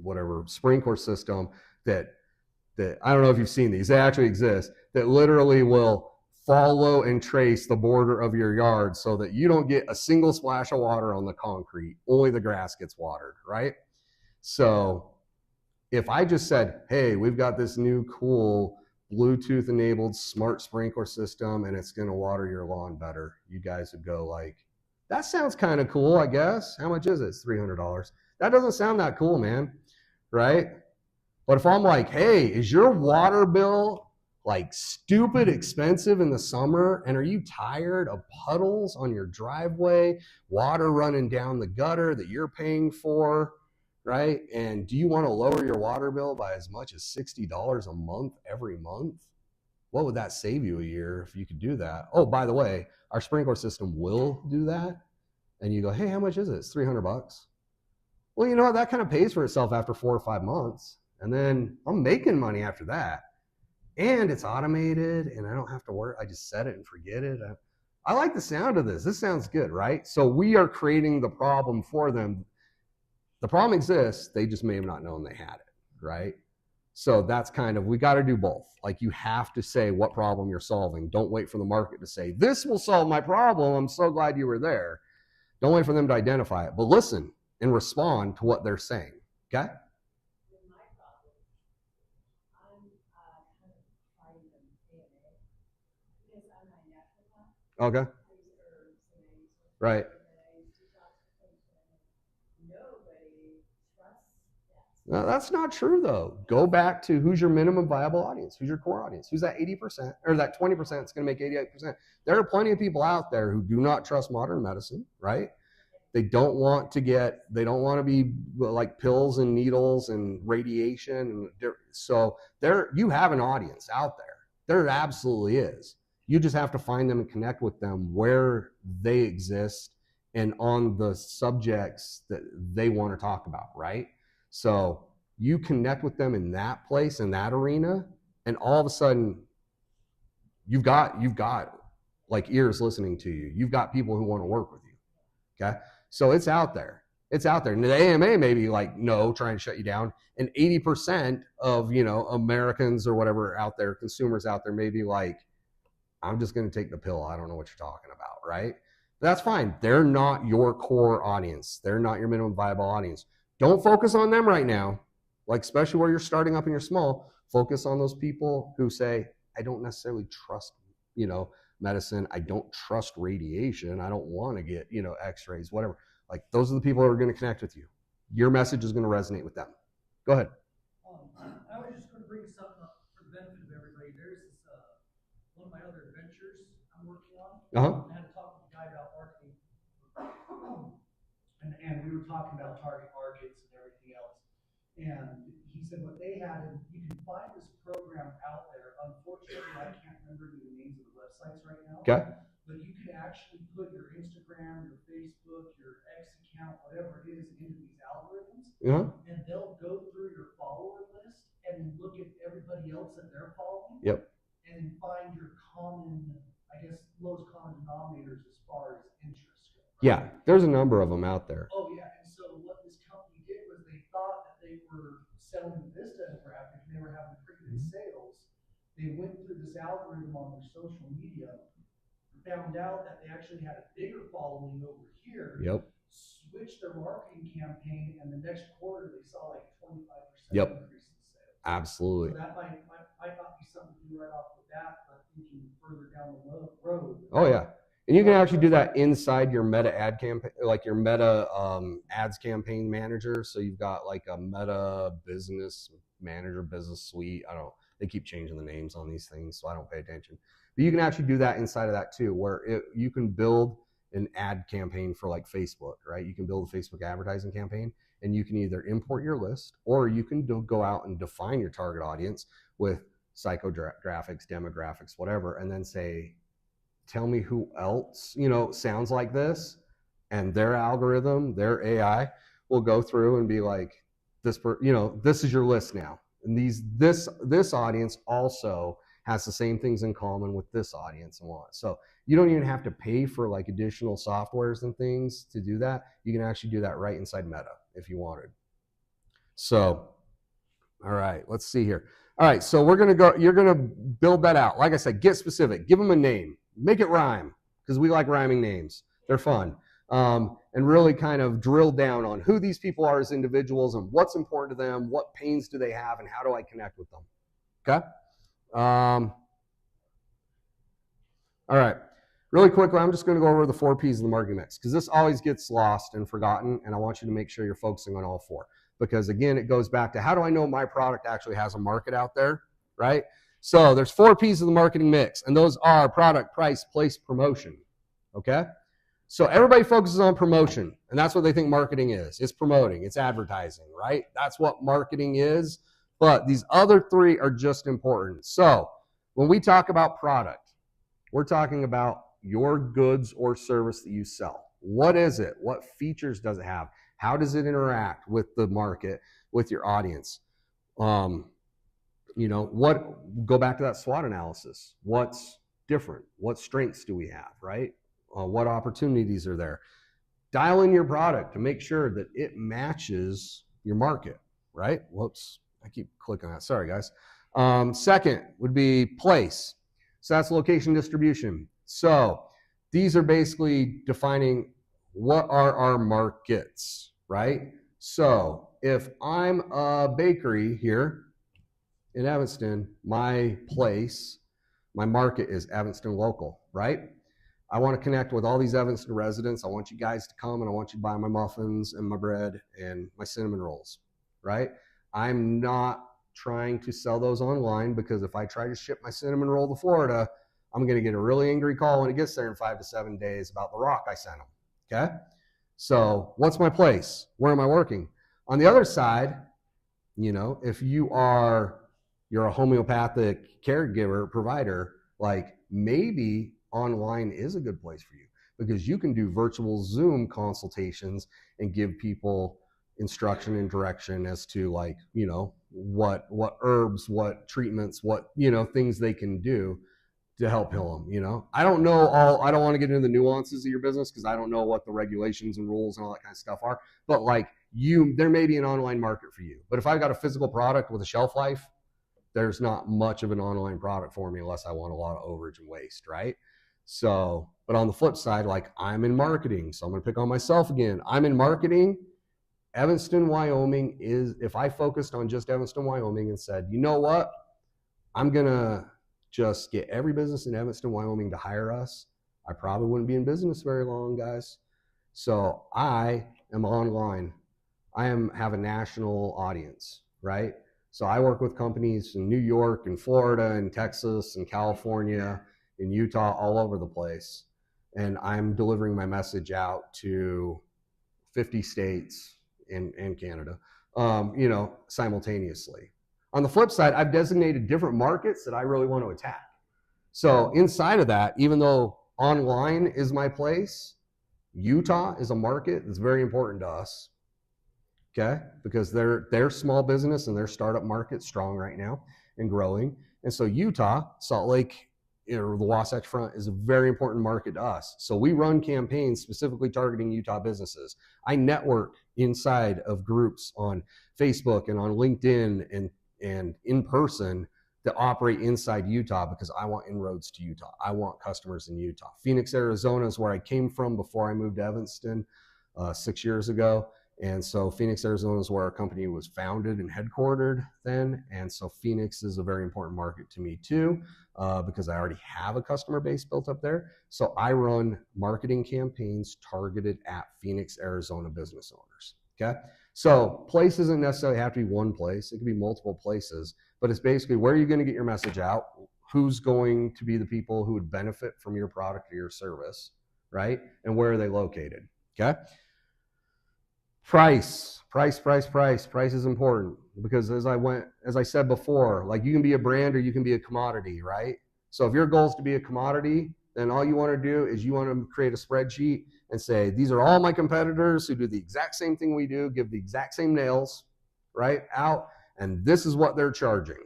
whatever sprinkler system that I don't know if you've seen these. They actually exist, that literally will follow and trace the border of your yard so that you don't get a single splash of water on the concrete. Only the grass gets watered, right? So if I just said, hey, we've got this new cool Bluetooth enabled smart sprinkler system and it's going to water your lawn better, you guys would go like, that sounds kind of cool, I guess. How much is it? It's $300. That doesn't sound that cool, man, right? But if I'm like, hey, is your water bill like stupid expensive in the summer? And are you tired of puddles on your driveway, water running down the gutter that you're paying for, right? And do you want to lower your water bill by as much as $60 a month every month? What would that save you a year if you could do that? Oh, by the way, our sprinkler system will do that. And you go, hey, how much is it? It's $300. Well, you know what? That kind of pays for itself after 4 or 5 months. And then I'm making money after that. And it's automated and I don't have to work. I just set it and forget it. I like the sound of this. This sounds good, right? So we are creating the problem for them. The problem exists. They just may have not known they had it, right? So that's kind of, we got to do both. Like, you have to say what problem you're solving. Don't wait for the market to say, this will solve my problem. I'm so glad you were there. Don't wait for them to identify it, but listen and respond to what they're saying. Okay? With my problem, I'm kind of fighting them AMA because I'm a naturopath. Okay. I use herbs and I use Right. detoxification. Nobody trusts that. No, that's not true, though. Go back to who's your minimum viable audience? Who's your core audience? Who's that 80% or that 20% that's going to make 88%? There are plenty of people out there who do not trust modern medicine, right? They don't want to be like pills and needles and radiation. So you have an audience out there. There absolutely is. You just have to find them and connect with them where they exist and on the subjects that they want to talk about, right? So you connect with them in that place, in that arena, and all of a sudden you've got like ears listening to you. You've got people who want to work with you. Okay? So it's out there. It's out there. And the AMA may be like, no, trying to shut you down. And 80% of, Americans or whatever out there, consumers out there may be like, I'm just going to take the pill. I don't know what you're talking about, right? That's fine. They're not your core audience. They're not your minimum viable audience. Don't focus on them right now, like especially where you're starting up and you're small. Focus on those people who say, I don't necessarily trust, medicine. I don't trust radiation. I don't want to get, x-rays, whatever. Like, those are the people who are going to connect with you. Your message is going to resonate with them. Go ahead. I was just going to bring something up for the benefit of everybody. There's this, one of my other adventures I'm working on. I had to talk with a guy about marketing. And we were talking about target markets and everything else. And he said what they had, and you can find this program out there. Unfortunately, I can't remember the names of the websites right now. Okay. But you can actually put your Instagram, your Facebook, your X account, whatever it is, into these algorithms. And they'll go through your follower list and look at everybody else that they're following. Yep. And find your common, lowest common denominators as far as interest goes. Right? Yeah, there's a number of them out there. Oh, yeah. And so what this company did was they thought that they were selling this demographic and they were having pretty good sales. They went through this algorithm on their social media, found out that they actually had a bigger following over here. Yep. Switched their marketing campaign, and the next quarter they saw like 25% increase in sales. Absolutely. So that might not be something to do right off the bat, but thinking further down the road. Oh, yeah. And you can actually do that inside your Meta ad campaign, like your Meta ads campaign manager. So you've got like a Meta business manager, business suite. They keep changing the names on these things, so I don't pay attention. But you can actually do that inside of that too, where you can build an ad campaign for like Facebook, right? You can build a Facebook advertising campaign, and you can either import your list, or you can go out and define your target audience with psychographics, demographics, whatever, and then say, tell me who else, sounds like this, and their algorithm, their AI will go through and be like, this is your list now. And this audience also has the same things in common with this audience and what. So you don't even have to pay for like additional softwares and things to do that. You can actually do that right inside Meta if you wanted. So, all right, let's see here. All right, so you're gonna build that out. Like I said, get specific, give them a name, make it rhyme, because we like rhyming names. They're fun. And really kind of drill down on who these people are as individuals and what's important to them, what pains do they have, and how do I connect with them. Okay? All right. Really quickly, I'm just going to go over the 4 P's of the marketing mix, because this always gets lost and forgotten, and I want you to make sure you're focusing on all 4. Because again, it goes back to, how do I know my product actually has a market out there, right? So there's 4 P's of the marketing mix, and those are product, price, place, promotion. Okay? So everybody focuses on promotion, and that's what they think marketing is. It's promoting, it's advertising, right? That's what marketing is, but these other 3 are just important. So when we talk about product, we're talking about your goods or service that you sell. What is it? What features does it have? How does it interact with the market, with your audience? Go back to that SWOT analysis. What's different? What strengths do we have, right? What opportunities are there? Dial in your product to make sure that it matches your market, right? Whoops, I keep clicking that. Sorry, guys. Second would be place. So that's location distribution. So these are basically defining what are our markets, right? So if I'm a bakery here in Evanston, my place, my market is Evanston local, right? I want to connect with all these Evanston residents. I want you guys to come and I want you to buy my muffins and my bread and my cinnamon rolls, right? I'm not trying to sell those online, because if I try to ship my cinnamon roll to Florida, I'm going to get a really angry call when it gets there in 5 to 7 days about the rock I sent them, okay? So what's my place? Where am I working? On the other side, you know, if you're a homeopathic caregiver provider, like maybe online is a good place for you, because you can do virtual Zoom consultations and give people instruction and direction as to, like, you know, what herbs, what treatments, what, you know, things they can do to help heal them. You know, I don't want to get into the nuances of your business, because I don't know what the regulations and rules and all that kind of stuff are, but like, there may be an online market for you. But if I've got a physical product with a shelf life, there's not much of an online product for me unless I want a lot of overage and waste, right? So, but on the flip side, like, I'm in marketing, so I'm going to pick on myself again. I'm in marketing. Evanston, Wyoming is, if I focused on just Evanston, Wyoming and said, you know what, I'm going to just get every business in Evanston, Wyoming to hire us, I probably wouldn't be in business very long, guys. So I am online. Have a national audience, right? So I work with companies in New York and Florida and Texas and California, in Utah, all over the place. And I'm delivering my message out to 50 states and Canada, you know, simultaneously. On the flip side, I've designated different markets that I really want to attack. So inside of that, even though online is my place, Utah is a market that's very important to us, okay? Because they're small business and their startup market strong right now and growing. And so Utah, Salt Lake, or the Wasatch Front is a very important market to us. So we run campaigns specifically targeting Utah businesses. I network inside of groups on Facebook and on LinkedIn and in person that operate inside Utah, because I want inroads to Utah. I want customers in Utah. Phoenix, Arizona is where I came from before I moved to Evanston 6 years ago. And so Phoenix, Arizona is where our company was founded and headquartered then. And so Phoenix is a very important market to me too, because I already have a customer base built up there. So I run marketing campaigns targeted at Phoenix, Arizona business owners, okay? So place doesn't necessarily have to be one place. It could be multiple places, but it's basically, where are you going to get your message out? Who's going to be the people who would benefit from your product or your service, right? And where are they located, okay? Price is important, because as I said before, like, you can be a brand or you can be a commodity, right? So if your goal is to be a commodity, then all you want to do is you want to create a spreadsheet and say, these are all my competitors who do the exact same thing we do, give the exact same nails, right, out, and this is what they're charging.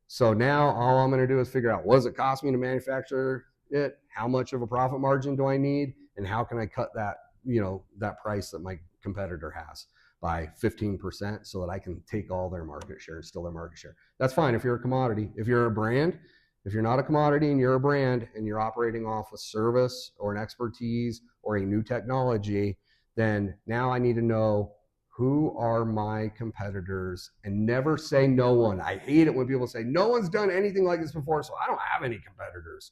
So now all I'm going to do is figure out, what does it cost me to manufacture it? How much of a profit margin do I need? And how can I cut that, you know, that price that my competitor has by 15%, so that I can take all their market share and steal their market share. That's fine if you're a commodity. If you're a brand, if you're not a commodity and you're a brand and you're operating off a service or an expertise or a new technology, then now I need to know, who are my competitors, and never say no one. I hate it when people say, no one's done anything like this before, so I don't have any competitors.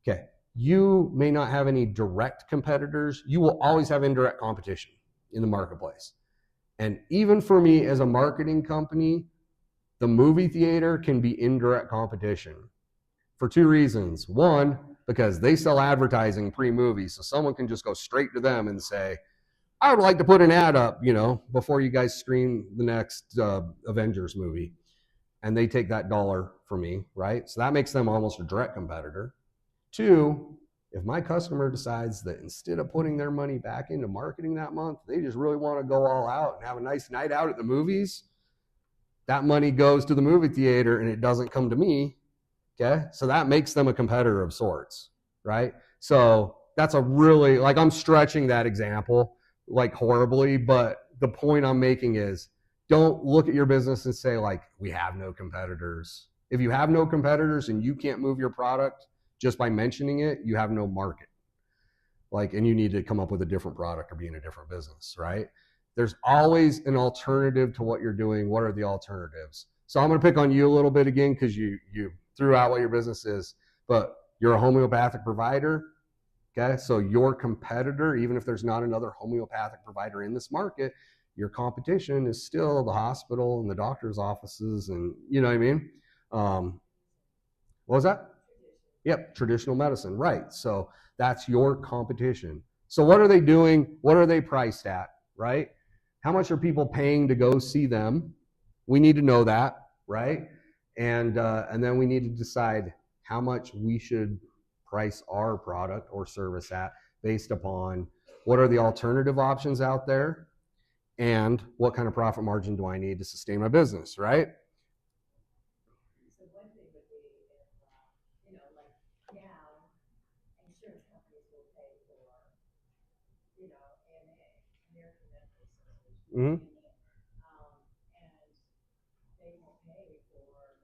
Okay, you may not have any direct competitors. You will always have indirect competition in the marketplace. And even for me as a marketing company, the movie theater can be indirect competition for two reasons. One, because they sell advertising pre-movie, so someone can just go straight to them and say, I would like to put an ad up, you know, before you guys screen the next Avengers movie. And they take that dollar from me, right? So that makes them almost a direct competitor. Two, if my customer decides that instead of putting their money back into marketing that month, they just really want to go all out and have a nice night out at the movies, that money goes to the movie theater and it doesn't come to me. Okay, so that makes them a competitor of sorts, right? So that's a really, like, I'm stretching that example like horribly, but the point I'm making is don't look at your business and say, like, we have no competitors. If you have no competitors and you can't move your product just by mentioning it, you have no market. Like, and you need to come up with a different product or be in a different business, right? There's always an alternative to what you're doing. What are the alternatives? So I'm going to pick on you a little bit again because you threw out what your business is, but you're a homeopathic provider. Okay, so your competitor, even if there's not another homeopathic provider in this market, your competition is still the hospital and the doctor's offices, and you know what I mean. What was that? Yep, traditional medicine, right? So that's your competition. So what are they doing? What are they priced at? Right? How much are people paying to go see them? We need to know that, right? And then we need to decide how much we should price our product or service at based upon what are the alternative options out there and what kind of profit margin do I need to sustain my business, right? So one thing would be if, like now, insurance companies will pay for, AMA, American Medical Association. Mm-hmm. And they won't pay for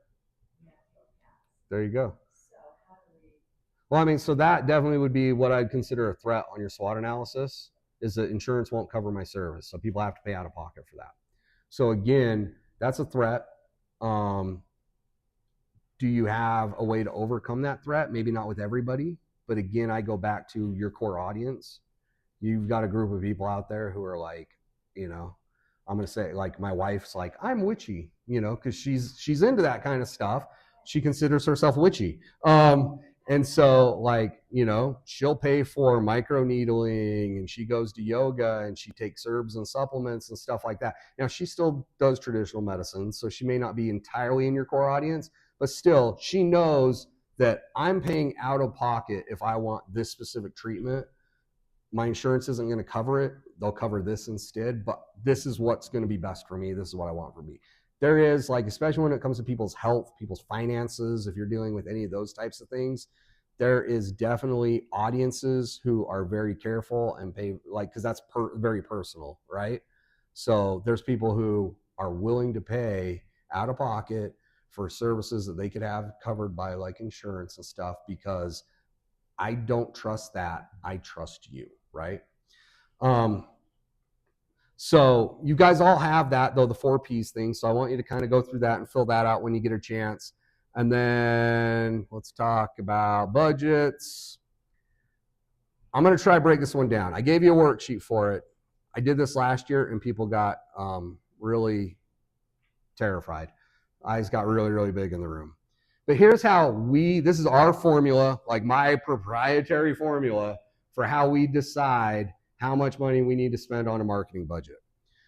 natural gas. There you go. So how do we? Well, I mean, so that definitely would be what I'd consider a threat on your SWOT analysis, is that insurance won't cover my service. So people have to pay out of pocket for that. So again, that's a threat. Do you have a way to overcome that threat? Maybe not with everybody, but again, I go back to your core audience. You've got a group of people out there who are like, I'm going to say, like, my wife's like, I'm witchy, because she's into that kind of stuff. She considers herself witchy. And so, like, she'll pay for micro needling, and she goes to yoga, and she takes herbs and supplements and stuff like that. Now, she still does traditional medicine, so she may not be entirely in your core audience, but still, she knows that I'm paying out of pocket if I want this specific treatment. My insurance isn't going to cover it. They'll cover this instead, but this is what's going to be best for me. This is what I want for me. There is, like, especially when it comes to people's health, people's finances, if you're dealing with any of those types of things, there is definitely audiences who are very careful and pay, like, because that's very personal, right? So there's people who are willing to pay out of pocket for services that they could have covered by, like, insurance and stuff, because I don't trust that. I trust you, right? So you guys all have that, though, the 4 Ps thing. So I want you to kind of go through that and fill that out when you get a chance. And then let's talk about budgets. I'm going to try to break this one down. I gave you a worksheet for it. I did this last year, and people got really terrified. Eyes got really, really big in the room. But here's how this is our formula, like my proprietary formula for how we decide how much money we need to spend on a marketing budget.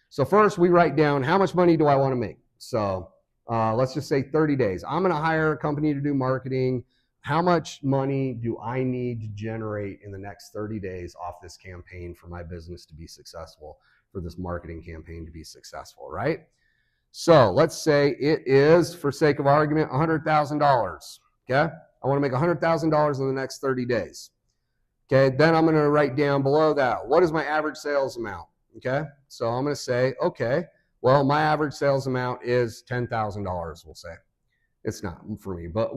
So first, we write down how much money do I want to make. So let's just say 30 days. I'm going to hire a company to do marketing. How much money do I need to generate in the next 30 days off this campaign for my business to be successful, for this marketing campaign to be successful, right? So let's say it is, for sake of argument, $100,000. Okay? I want to make $100,000 in the next 30 days. Okay, then I'm going to write down below that, what is my average sales amount? Okay, so I'm going to say, okay, well, my average sales amount is $10,000, we'll say. It's not for me, but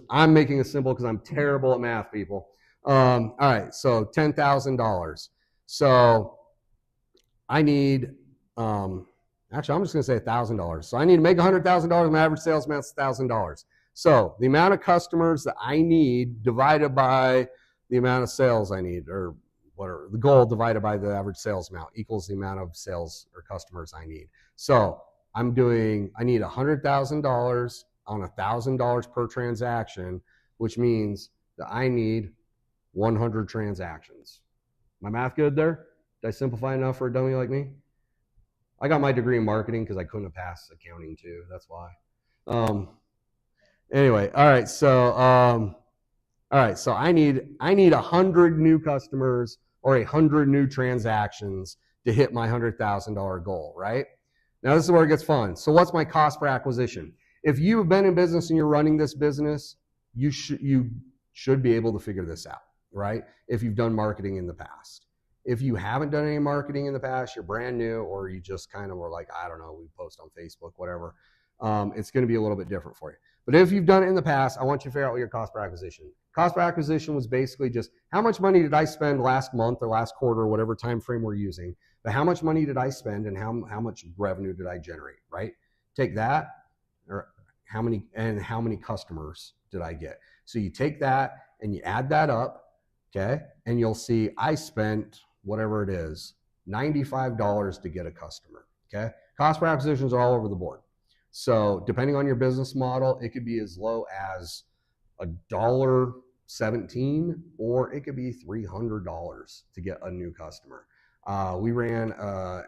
I'm making it simple because I'm terrible at math, people. All right, so $10,000. So I need, actually, I'm just going to say $1,000. So I need to make $100,000. My average sales amount is $1,000. So the amount of customers that I need divided by the amount of sales I need, or whatever, the goal divided by the average sales amount equals the amount of sales or customers I need. So I need $100,000 on $1,000 per transaction, which means that I need 100 transactions. My math good there? Did I simplify enough for a dummy like me? I got my degree in marketing because I couldn't have passed accounting too. That's why. Anyway, all right. So I need 100 new customers or 100 new transactions to hit my $100,000 goal, right? Now this is where it gets fun. So what's my cost per acquisition? If you've been in business and you're running this business, you should be able to figure this out, right? If you've done marketing in the past. If you haven't done any marketing in the past, you're brand new, or you just kind of were like, I don't know, we post on Facebook, whatever. It's going to be a little bit different for you. But if you've done it in the past, I want you to figure out what your cost per acquisition. Cost per acquisition was basically just how much money did I spend last month or last quarter, or whatever time frame we're using, but how much money did I spend and how much revenue did I generate, right? Take that, or how many customers did I get? So you take that and you add that up, okay? And you'll see I spent whatever it is, $95 to get a customer, okay? Cost per acquisitions are all over the board. So depending on your business model, it could be as low as $1.17, or it could be $300 to get a new customer. We ran a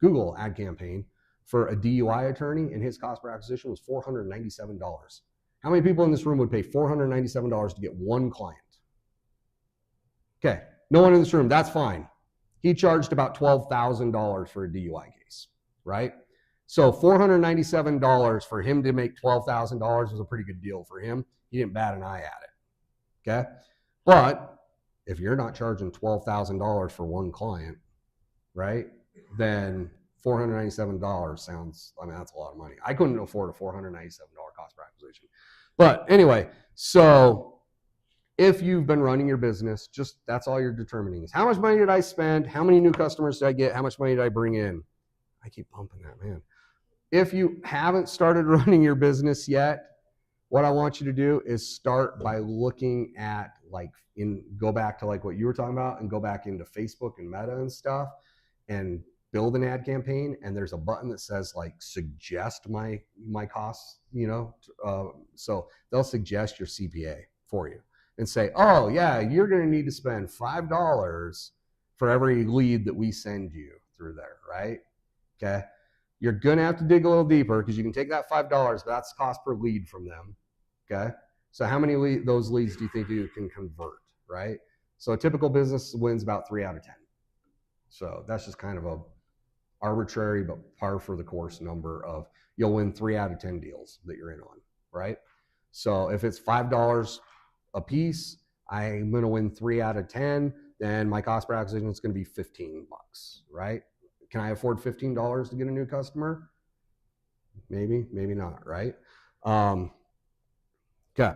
Google ad campaign for a DUI attorney, and his cost per acquisition was $497. How many people in this room would pay $497 to get one client? Okay, no one in this room, that's fine. He charged about $12,000 for a DUI case, right? So $497 for him to make $12,000 was a pretty good deal for him. He didn't bat an eye at it, okay? But if you're not charging $12,000 for one client, right, then $497 sounds, I mean, that's a lot of money. I couldn't afford a $497 cost per acquisition. But anyway, so if you've been running your business, just that's all you're determining is how much money did I spend? How many new customers did I get? How much money did I bring in? I keep pumping that, man. If you haven't started running your business yet, what I want you to do is start by looking at go back to like what you were talking about and go back into Facebook and Meta and stuff and build an ad campaign. And there's a button that says like suggest my costs, so they'll suggest your CPA for you and say, oh yeah, you're going to need to spend $5 for every lead that we send you through there, right? Okay. You're going to have to dig a little deeper because you can take that $5, but that's cost per lead from them. Okay. So how many those leads do you think you can convert, right? So a typical business wins about 3 out of 10. So that's just kind of a arbitrary but par for the course number of you'll win 3 out of 10 deals that you're in on, right? So if it's $5 a piece, I'm going to win 3 out of 10, then my cost per acquisition is going to be $15, right? Can I afford $15 to get a new customer? Maybe, maybe not, right? Okay,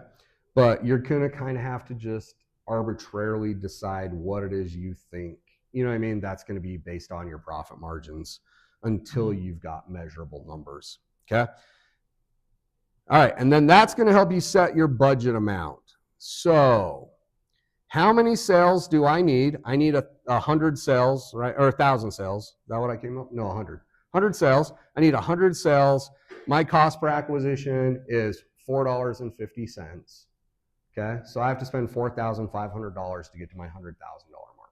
but you're going to kind of have to just arbitrarily decide what it is you think, you know what I mean? That's going to be based on your profit margins until you've got measurable numbers, okay? All right, and then that's going to help you set your budget amount. So how many sales do I need? I need 100 sales, right? Or 1,000 sales. Is that what I came up? No, 100. 100 sales. I need 100 sales. My cost per acquisition is $4.50. Okay, so I have to spend $4,500 to get to my $100,000 mark.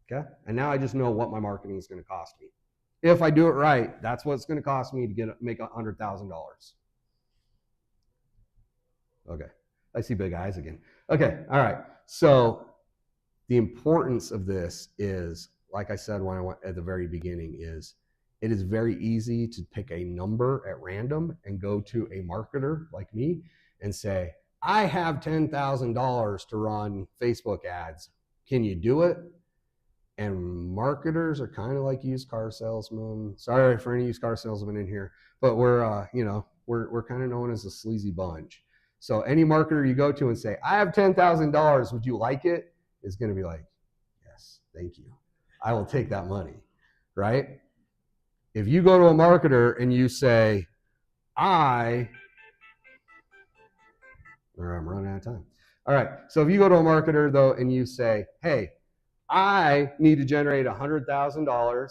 Okay, and now I just know what my marketing is going to cost me. If I do it right, that's what it's going to cost me to make $100,000. Okay, I see big eyes again. Okay, all right. So the importance of this is, like I said when I went at the very beginning, is it is very easy to pick a number at random and go to a marketer like me and say, I have $10,000 to run Facebook ads. Can you do it? And marketers are kind of like used car salesmen. Sorry for any used car salesmen in here, but we're kind of known as a sleazy bunch. So any marketer you go to and say, I have $10,000, would you like it? Is going to be like, yes, thank you. I will take that money, right? If you go to a marketer and you say, I'm running out of time. All right, so if you go to a marketer though and you say, hey, I need to generate $100,000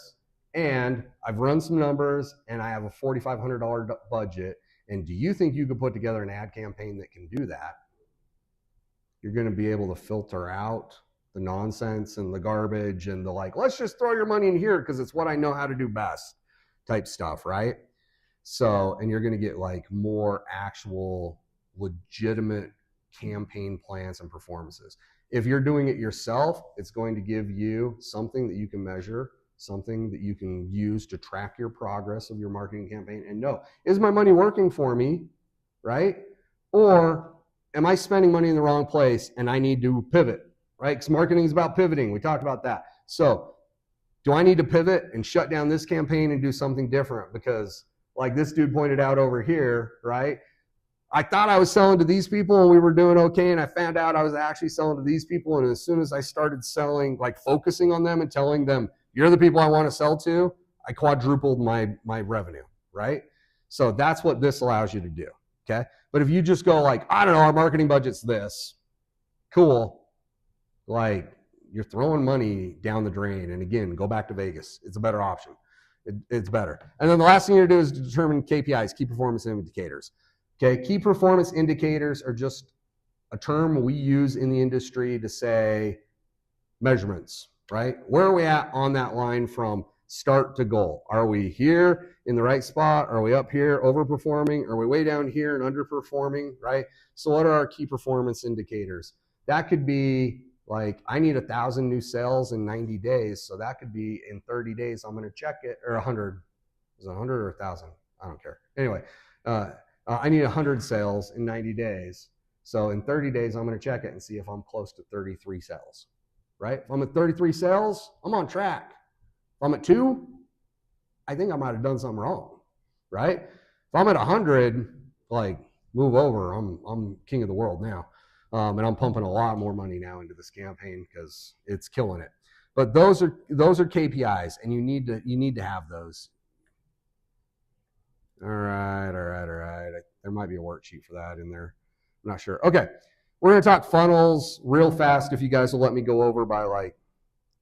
and I've run some numbers and I have a $4,500 budget, and do you think you could put together an ad campaign that can do that? You're going to be able to filter out the nonsense and the garbage and the like, let's just throw your money in here because it's what I know how to do best type stuff, right? So, and you're going to get like more actual legitimate campaign plans and performances. If you're doing it yourself, it's going to give you something that you can measure, something that you can use to track your progress of your marketing campaign and know, is my money working for me? right? Or am I spending money in the wrong place and I need to pivot, right? Because marketing is about pivoting. We talked about that. So do I need to pivot and shut down this campaign and do something different? Because like this dude pointed out over here, right? I thought I was selling to these people and we were doing okay, and I found out I was actually selling to these people, and as soon as I started selling, like focusing on them and telling them, you're the people I want to sell to, I quadrupled my revenue, right? So that's what this allows you to do, okay? But if you just go like, I don't know, our marketing budget's this, cool, like you're throwing money down the drain. And again, go back to Vegas. It's a better option. It's better. And then the last thing you do is determine KPIs, key performance indicators. Okay, key performance indicators are just a term we use in the industry to say measurements, right? Where are we at on that line from start to goal? Are we here in the right spot? Are we up here overperforming? Are we way down here and underperforming, right? So what are our key performance indicators? That could be like, I need 1,000 new sales in 90 days. So that could be in 30 days, I'm going to check it, or 100. Is it 100 or 1,000? I don't care. Anyway, I need 100 sales in 90 days. So in 30 days, I'm going to check it and see if I'm close to 33 sales, right? If I'm at 33 sales, I'm on track. If I'm at 2, I think I might have done something wrong, right? If I'm at 100, like, move over. I'm king of the world now. And I'm pumping a lot more money now into this campaign because it's killing it. But those are KPIs, and you need to have those. All right. There might be a worksheet for that in there. I'm not sure. Okay, we're going to talk funnels real fast if you guys will let me go over by like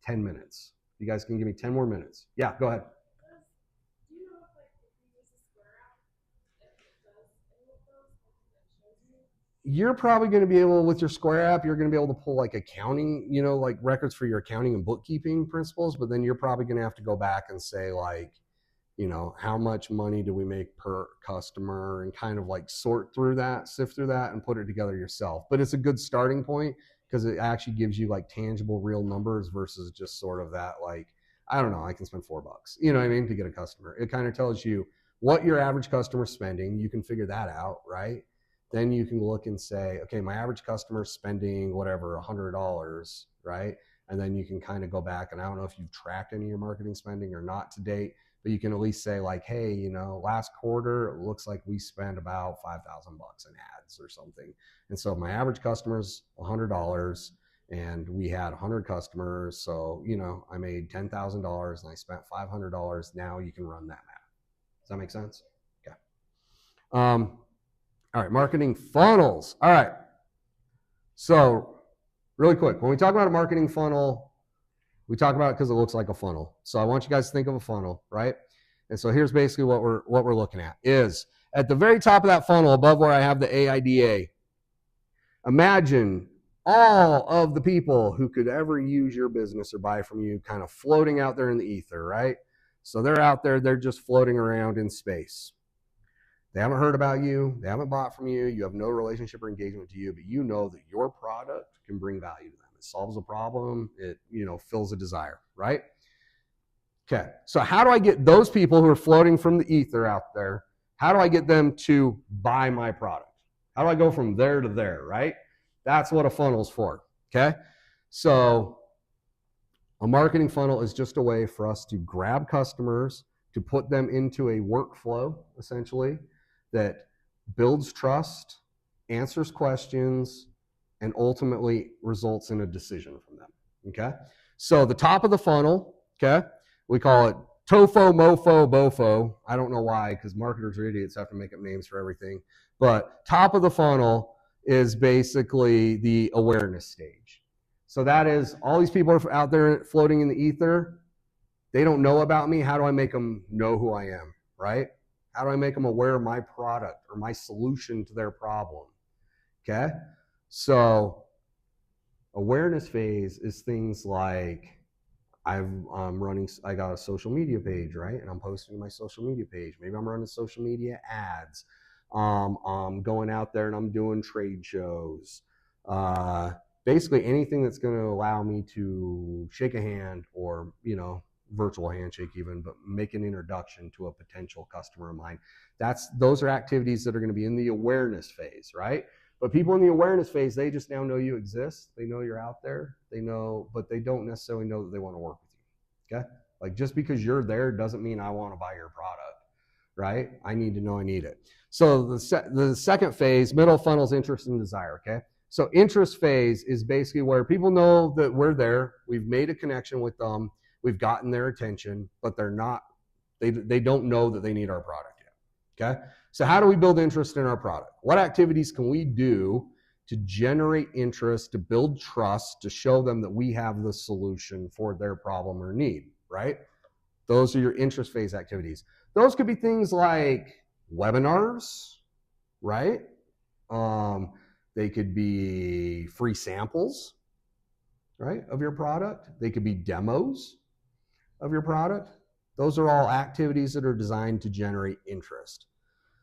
10 minutes. You guys can give me 10 more minutes. Yeah, go ahead. Do you know if like if you use a Square app, if it does any of those, like it shows you? You're probably going to be able, with your Square app, you're going to be able to pull like accounting, like records for your accounting and bookkeeping principles, but then you're probably going to have to go back and say like, how much money do we make per customer, and kind of like sort through that, sift through that, and put it together yourself. But it's a good starting point because it actually gives you like tangible, real numbers versus just sort of that like, I don't know, I can spend $4, you know what I mean, to get a customer. It kind of tells you what your average customer's spending. You can figure that out, right? Then you can look and say, okay, my average customer's spending whatever, $100, right? And then you can kind of go back, and I don't know if you've tracked any of your marketing spending or not to date, but you can at least say like, hey, last quarter, it looks like we spent about $5,000 in ads or something. And so my average customer's $100 and we had 100 customers. So, I made $10,000 and I spent $500. Now you can run that math. Does that make sense? Okay. All right, marketing funnels. All right. So really quick, when we talk about a marketing funnel, we talk about it because it looks like a funnel. So I want you guys to think of a funnel, right? And so here's basically what we're looking at is at the very top of that funnel, above where I have the AIDA, imagine all of the people who could ever use your business or buy from you kind of floating out there in the ether, right? So they're out there, they're just floating around in space. They haven't heard about you, they haven't bought from you, you have no relationship or engagement to you, but you know that your product can bring value to them. Solves a problem, it fills a desire, right? Okay, so how do I get those people who are floating from the ether out there, how do I get them to buy my product? How do I go from there to there, right? That's what a funnel's for, okay? So a marketing funnel is just a way for us to grab customers, to put them into a workflow, essentially, that builds trust, answers questions, and ultimately results in a decision from them, okay? So the top of the funnel, okay, we call it TOFO, MOFO, BOFO. I don't know why, because marketers are idiots, have to make up names for everything. But top of the funnel is basically the awareness stage. So that is, all these people are out there floating in the ether. They don't know about me. How do I make them know who I am, right? How do I make them aware of my product or my solution to their problem, okay? So awareness phase is things like I got a social media page, right? And I'm posting my social media page. Maybe I'm running social media ads. I'm going out there and I'm doing trade shows. Basically anything that's going to allow me to shake a hand or, virtual handshake even, but make an introduction to a potential customer of mine. Those are activities that are going to be in the awareness phase, right? But people in the awareness phase, they just now know you exist. They know you're out there. They know, but they don't necessarily know that they want to work with you. Okay? Like just because you're there doesn't mean I want to buy your product, right? I need to know I need it. So the second phase, middle funnel, is interest and desire. Okay? So interest phase is basically where people know that we're there. We've made a connection with them. We've gotten their attention, but they don't know that they need our product yet. Okay? So how do we build interest in our product? What activities can we do to generate interest, to build trust, to show them that we have the solution for their problem or need, right? Those are your interest phase activities. Those could be things like webinars, right? They could be free samples, right, of your product. They could be demos of your product. Those are all activities that are designed to generate interest.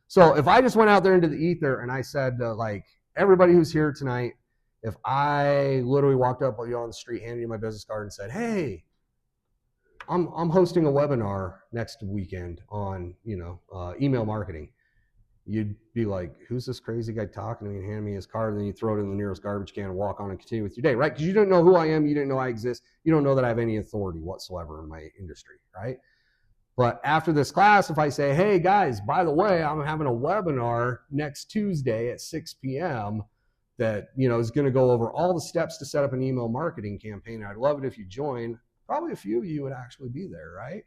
So if I just went out there into the ether and I said, like, everybody who's here tonight, if I literally walked up on you on the street, handed you my business card and said, hey, I'm hosting a webinar next weekend on, email marketing, you'd be like, who's this crazy guy talking to me, and hand me his card, and then you throw it in the nearest garbage can and walk on and continue with your day, right? Because you don't know who I am. You didn't know I exist. You don't know that I have any authority whatsoever in my industry, right? But after this class, if I say, hey guys, by the way, I'm having a webinar next Tuesday at 6 p.m. that, is going to go over all the steps to set up an email marketing campaign. I'd love it if you join. Probably a few of you would actually be there, right?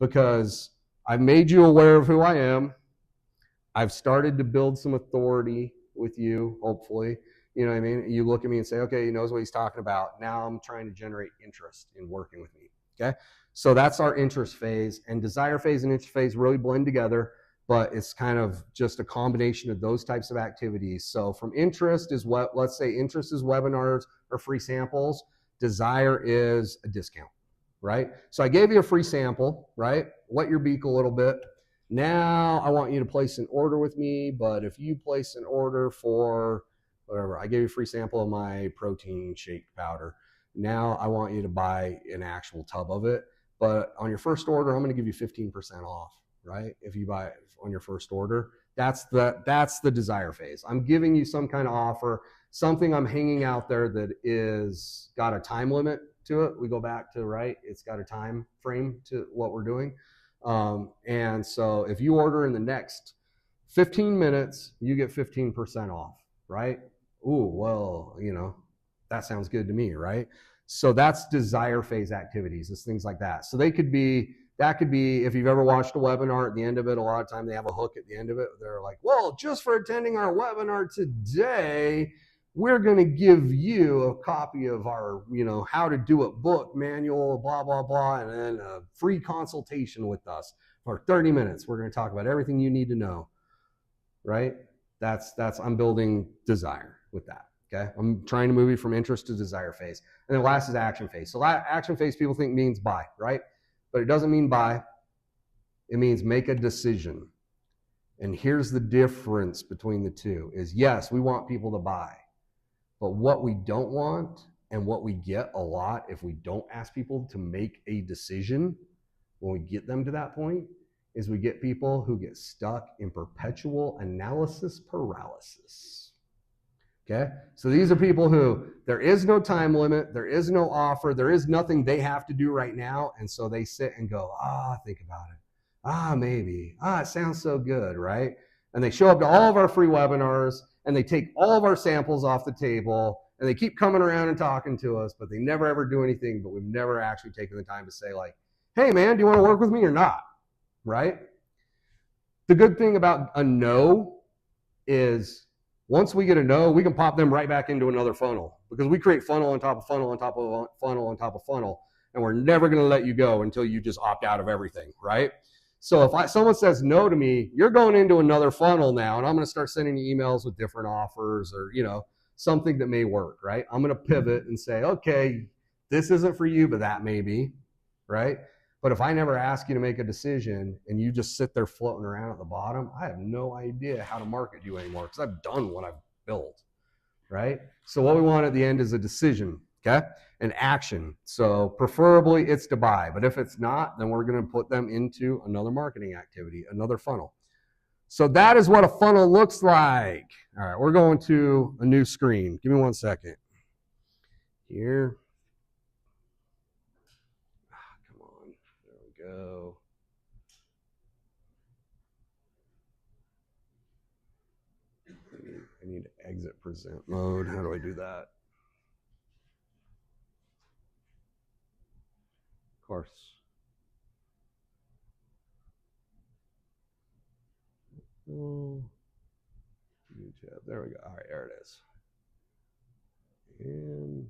Because I've made you aware of who I am. I've started to build some authority with you, hopefully. You know what I mean? You look at me and say, okay, he knows what he's talking about. Now I'm trying to generate interest in working with me, okay? So that's our interest phase, and desire phase and interest phase really blend together, but it's kind of just a combination of those types of activities. So from interest is what, let's say interest is webinars or free samples. Desire is a discount, right? So I gave you a free sample, right? Wet your beak a little bit. Now I want you to place an order with me, but if you place an order for whatever, I gave you a free sample of my protein shake powder. Now I want you to buy an actual tub of it. But on your first order, I'm going to give you 15% off, right? If you buy it on your first order, that's the desire phase. I'm giving you some kind of offer, something I'm hanging out there that is got a time limit to it. We go back to, right? It's got a time frame to what we're doing. And so if you order in the next 15 minutes, you get 15% off, right? Ooh, well, that sounds good to me, right? So that's desire phase activities. It's things like that. So that could be, if you've ever watched a webinar, at the end of it, a lot of time they have a hook at the end of it. They're like, well, just for attending our webinar today, we're going to give you a copy of our, how to do it book manual, blah, blah, blah, and then a free consultation with us for 30 minutes. We're going to talk about everything you need to know, right? I'm building desire with that. Okay, I'm trying to move you from interest to desire phase. And then last is action phase. So action phase people think means buy, right? But it doesn't mean buy. It means make a decision. And here's the difference between the two is, yes, we want people to buy. But what we don't want, and what we get a lot if we don't ask people to make a decision when we get them to that point, is we get people who get stuck in perpetual analysis paralysis. Okay, so these are people who, there is no time limit, there is no offer, there is nothing they have to do right now, and so they sit and go, think about it. Maybe. It sounds so good, right? And they show up to all of our free webinars, and they take all of our samples off the table, and they keep coming around and talking to us, but they never ever do anything, but we've never actually taken the time to say, like, hey man, do you want to work with me or not, right? The good thing about a no is, once we get a no, we can pop them right back into another funnel, because we create funnel on top of funnel on top of funnel on top of funnel, and we're never going to let you go until you just opt out of everything, right? So if someone says no to me, you're going into another funnel now, and I'm going to start sending you emails with different offers or, something that may work, right? I'm going to pivot and say, okay, this isn't for you, but that may be, right? But if I never ask you to make a decision and you just sit there floating around at the bottom, I have no idea how to market you anymore, because I've done what I've built, right? So what we want at the end is a decision. okay? An action. So preferably it's to buy, but if it's not, then we're going to put them into another marketing activity, another funnel. So that is what a funnel looks like. All right, we're going to a new screen. Give me 1 second. Here. Come on. There we go. I need to exit present mode. How do I do that? Of course. New tab. There we go. All right, there it is. And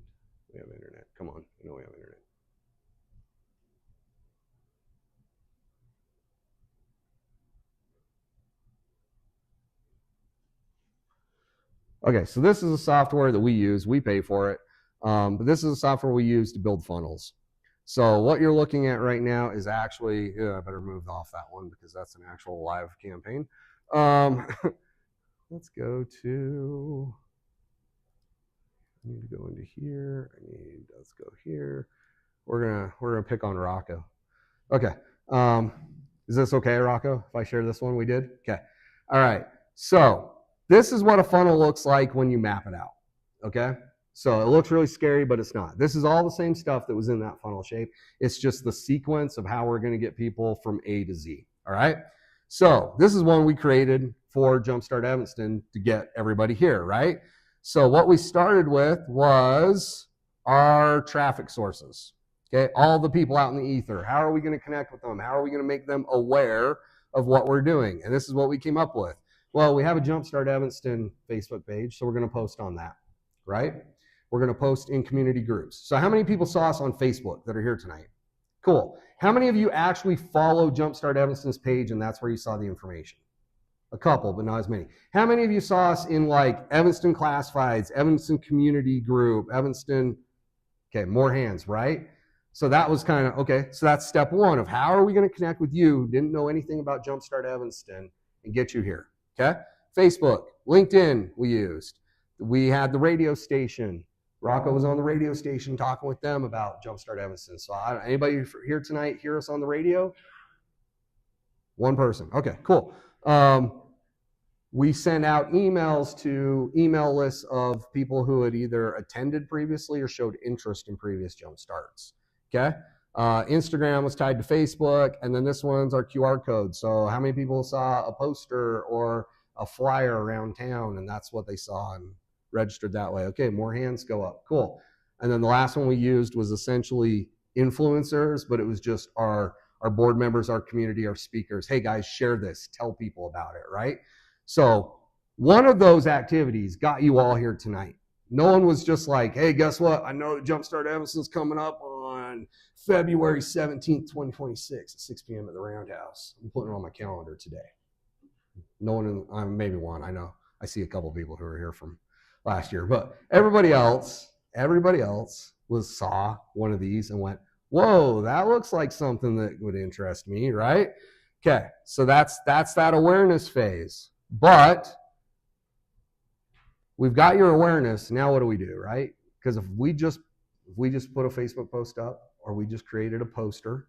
we have internet. Come on. I know we have internet. Okay, so this is a software that we use. We pay for it. But this is a software we use to build funnels. So what you're looking at right now is actually, I better move off that one because that's an actual live campaign. Let's go to, I need to go into here. Let's go here. We're gonna pick on Rocco. Okay. Is this okay, Rocco, if I share this one we did? Okay. All right. So this is what a funnel looks like when you map it out. Okay. So it looks really scary, but it's not. This is all the same stuff that was in that funnel shape. It's just the sequence of how we're going to get people from A to Z. All right. So this is one we created for Jumpstart Evanston to get everybody here, right? So what we started with was our traffic sources. Okay, all the people out in the ether. How are we going to connect with them? How are we going to make them aware of what we're doing? And this is what we came up with. Well, we have a Jumpstart Evanston Facebook page, so we're going to post on that, right? We're going to post in community groups. So how many people saw us on Facebook that are here tonight? Cool. How many of you actually follow Jumpstart Evanston's page and that's where you saw the information? A couple, but not as many. How many of you saw us in like Evanston Classifieds, Evanston Community Group, Evanston, okay, more hands, right? So that was kind of, okay, so that's step one of how are we going to connect with you who didn't know anything about Jumpstart Evanston and get you here, okay? Facebook, LinkedIn we used. We had the radio station. Rocco was on the radio station talking with them about Jumpstart Evanston. So anybody here tonight hear us on the radio? One person. Okay, cool. We sent out emails to email lists of people who had either attended previously or showed interest in previous Jumpstarts. Okay. Instagram was tied to Facebook, and then this one's our QR code. So how many people saw a poster or a flyer around town, and that's what they saw and registered that way? Okay, more hands go up. Cool. And then the last one we used was essentially influencers, but it was just our board members, our community, our speakers. Hey guys, share this, tell people about it, right? So one of those activities got you all here tonight. No one was just like, hey, guess what? I know Jumpstart Evanston's coming up on February 17th, 2026 at 6 p.m. at the Roundhouse. I'm putting it on my calendar today. No one, maybe one, I know. I see a couple people who are here from last year, but everybody else saw one of these and went, whoa, that looks like something that would interest me, right? Okay, so that's that awareness phase. But we've got your awareness. Now what do we do, right? Because if we just put a Facebook post up, or we just created a poster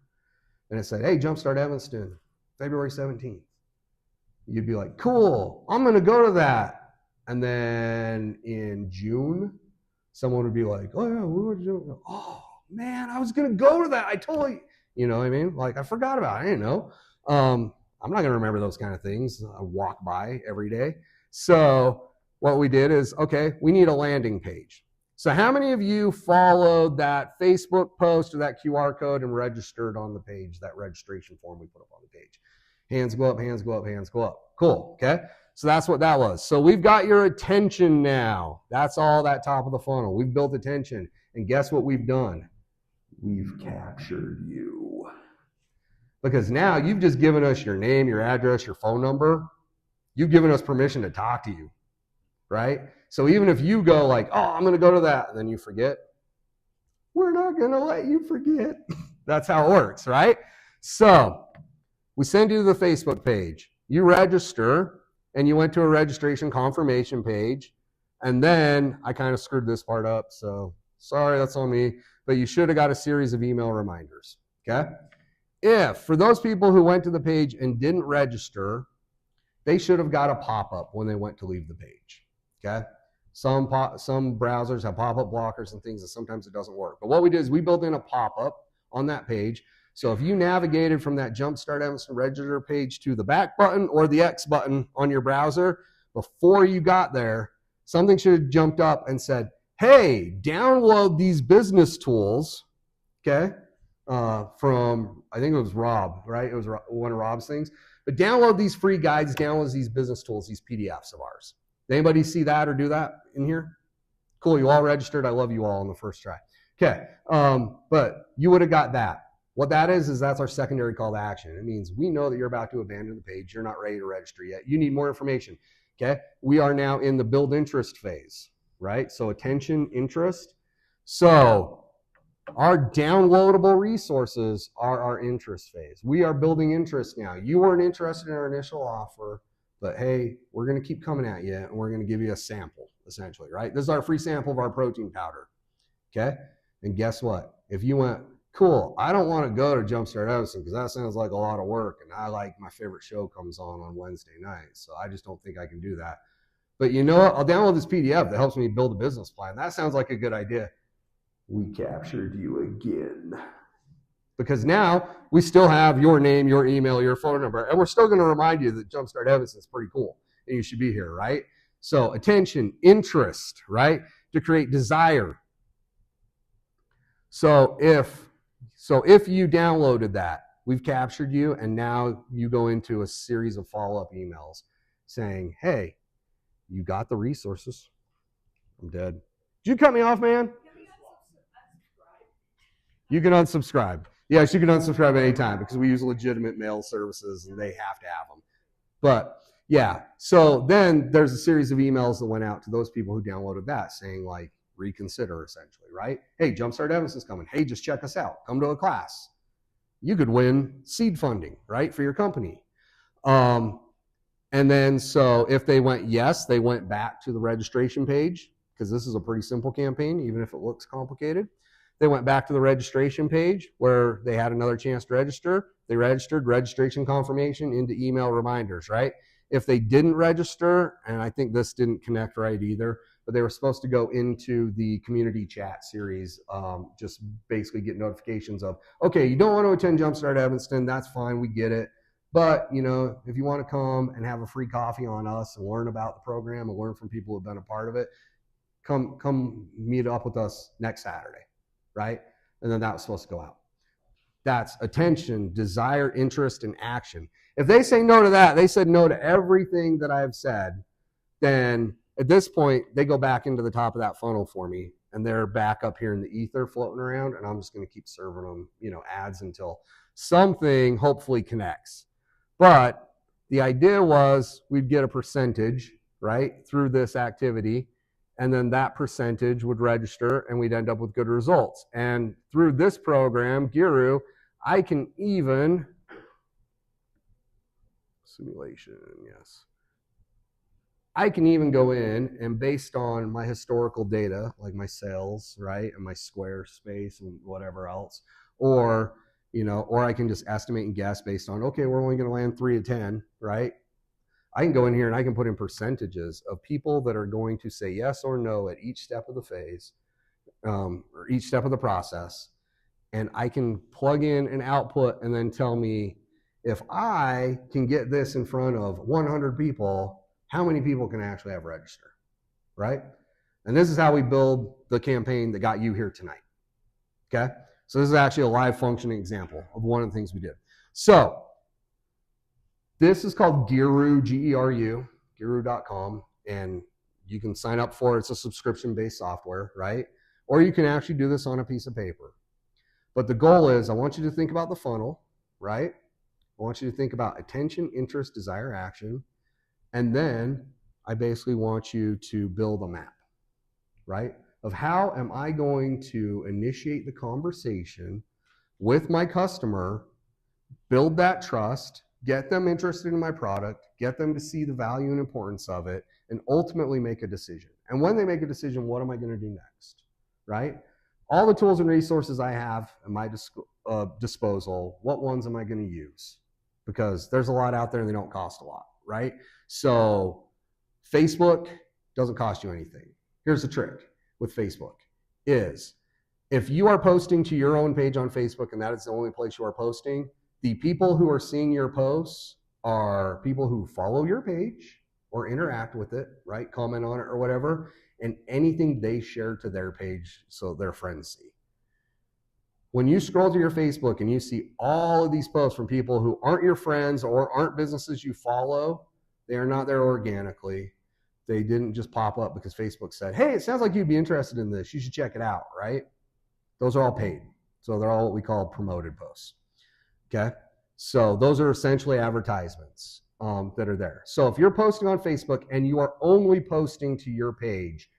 and it said, hey, Jumpstart Evanston, February 17th, you'd be like, cool, I'm going to go to that. And then in June, someone would be like, oh yeah, we were doing, oh man, I was going to go to that. I totally, you know what I mean? Like I forgot about it. I didn't know. I'm not going to remember those kind of things. I walk by every day. So what we did is, okay, we need a landing page. So how many of you followed that Facebook post or that QR code and registered on the page, that registration form we put up on the page? Hands go up, hands go up, hands go up. Cool, okay? So that's what that was. So we've got your attention now. That's all that top of the funnel. We've built attention. And guess what we've done? We've captured you. Because now you've just given us your name, your address, your phone number. You've given us permission to talk to you, right? So even if you go like, oh, I'm going to go to that, and then you forget, we're not going to let you forget. That's how it works, right? So we send you to the Facebook page. You register, and you went to a registration confirmation page. And then I kind of screwed this part up, so Sorry, that's on me. But you should have got a series of email reminders. Okay? If, for those people who went to the page and didn't register, they should have got a pop-up when they went to leave the page. Okay? Some browsers have pop-up blockers and things, and sometimes it doesn't work. But what we did is we built in a pop-up on that page. So if you navigated from that Jumpstart Evanston Register page to the back button or the X button on your browser, before you got there, something should have jumped up and said, hey, download these business tools, okay, from, I think it was Rob, right? It was one of Rob's things. But download these free guides, download these business tools, these PDFs of ours. Did anybody see that or do that in here? Cool, you all registered. I love you all on the first try. Okay, but you would have got that. What that is that's our secondary call to action. It means we know that you're about to abandon the page. You're not ready to register yet. You need more information. Okay, we are now in the build interest phase, right? So attention, interest. So our downloadable resources are our interest phase. We are building interest now. You weren't interested in our initial offer, but hey, we're going to keep coming at you and we're going to give you a sample, essentially, right? This is our free sample of our protein powder. Okay, and guess what? If you went, cool, I don't want to go to Jumpstart Evanston because that sounds like a lot of work, and I like my favorite show comes on Wednesday night, so I just don't think I can do that. But you know what? I'll download this PDF that helps me build a business plan. That sounds like a good idea. We captured you again. Because now we still have your name, your email, your phone number, and we're still going to remind you that Jumpstart Evanston is pretty cool, and you should be here, right? So attention, interest, right? To create desire. So if you downloaded that, we've captured you, and now you go into a series of follow-up emails saying, hey, you got the resources. I'm dead. Did you cut me off, man? You can unsubscribe. Yes, you can unsubscribe at any time because we use legitimate mail services and they have to have them. But yeah, so then there's a series of emails that went out to those people who downloaded that saying like, reconsider, essentially, right? Hey, Jumpstart Evanston's coming. Hey, just check us out. Come to a class. You could win seed funding, right, for your company. And then so if they went yes, they went back to the registration page because this is a pretty simple campaign, even if it looks complicated. They went back to the registration page where they had another chance to register. They registered, registration confirmation into email reminders, right? If they didn't register, and I think this didn't connect right either, but they were supposed to go into the community chat series, just basically get notifications of, okay, you don't want to attend Jumpstart Evanston, that's fine, we get it. But, you know, if you want to come and have a free coffee on us and learn about the program and learn from people who have been a part of it, come meet up with us next Saturday, right? And then that was supposed to go out. That's attention, desire, interest, and action. If they say no to that, they said no to everything that I've said, then at this point, they go back into the top of that funnel for me, and they're back up here in the ether floating around, and I'm just going to keep serving them, you know, ads until something hopefully connects. But the idea was we'd get a percentage, right, through this activity, and then that percentage would register, and we'd end up with good results. And through this program, Guru, I can even, simulation, yes. I can even go in and based on my historical data, like my sales, right, and my Squarespace and whatever else, or, you know, or I can just estimate and guess based on, okay, we're only going to land 3 of 10, right? I can go in here and I can put in percentages of people that are going to say yes or no at each step of the phase, or each step of the process, and I can plug in an output and then tell me if I can get this in front of 100 people, how many people can actually have register, right? And this is how we build the campaign that got you here tonight, okay? So this is actually a live functioning example of one of the things we did. So this is called Guru, G-E-R-U, Guru.com, and you can sign up for it. It's a subscription-based software, right? Or you can actually do this on a piece of paper. But the goal is I want you to think about the funnel, right? I want you to think about attention, interest, desire, action. And then I basically want you to build a map, right? Of how am I going to initiate the conversation with my customer, build that trust, get them interested in my product, get them to see the value and importance of it, and ultimately make a decision. And when they make a decision, what am I going to do next, right? all the tools and resources I have at my disposal, what ones am I going to use? Because there's a lot out there and they don't cost a lot, right? So Facebook doesn't cost you anything. Here's the trick with Facebook is if you are posting to your own page on Facebook and that is the only place you are posting, the people who are seeing your posts are people who follow your page or interact with it, right? Comment on it or whatever, and anything they share to their page so their friends see. When you scroll to your Facebook and you see all of these posts from people who aren't your friends or aren't businesses you follow, they are not there organically. They didn't just pop up because Facebook said, hey, it sounds like you'd be interested in this. You should check it out, right? Those are all paid. So they're all what we call promoted posts. Okay? So those are essentially advertisements that are there. So if you're posting on Facebook and you are only posting to your page,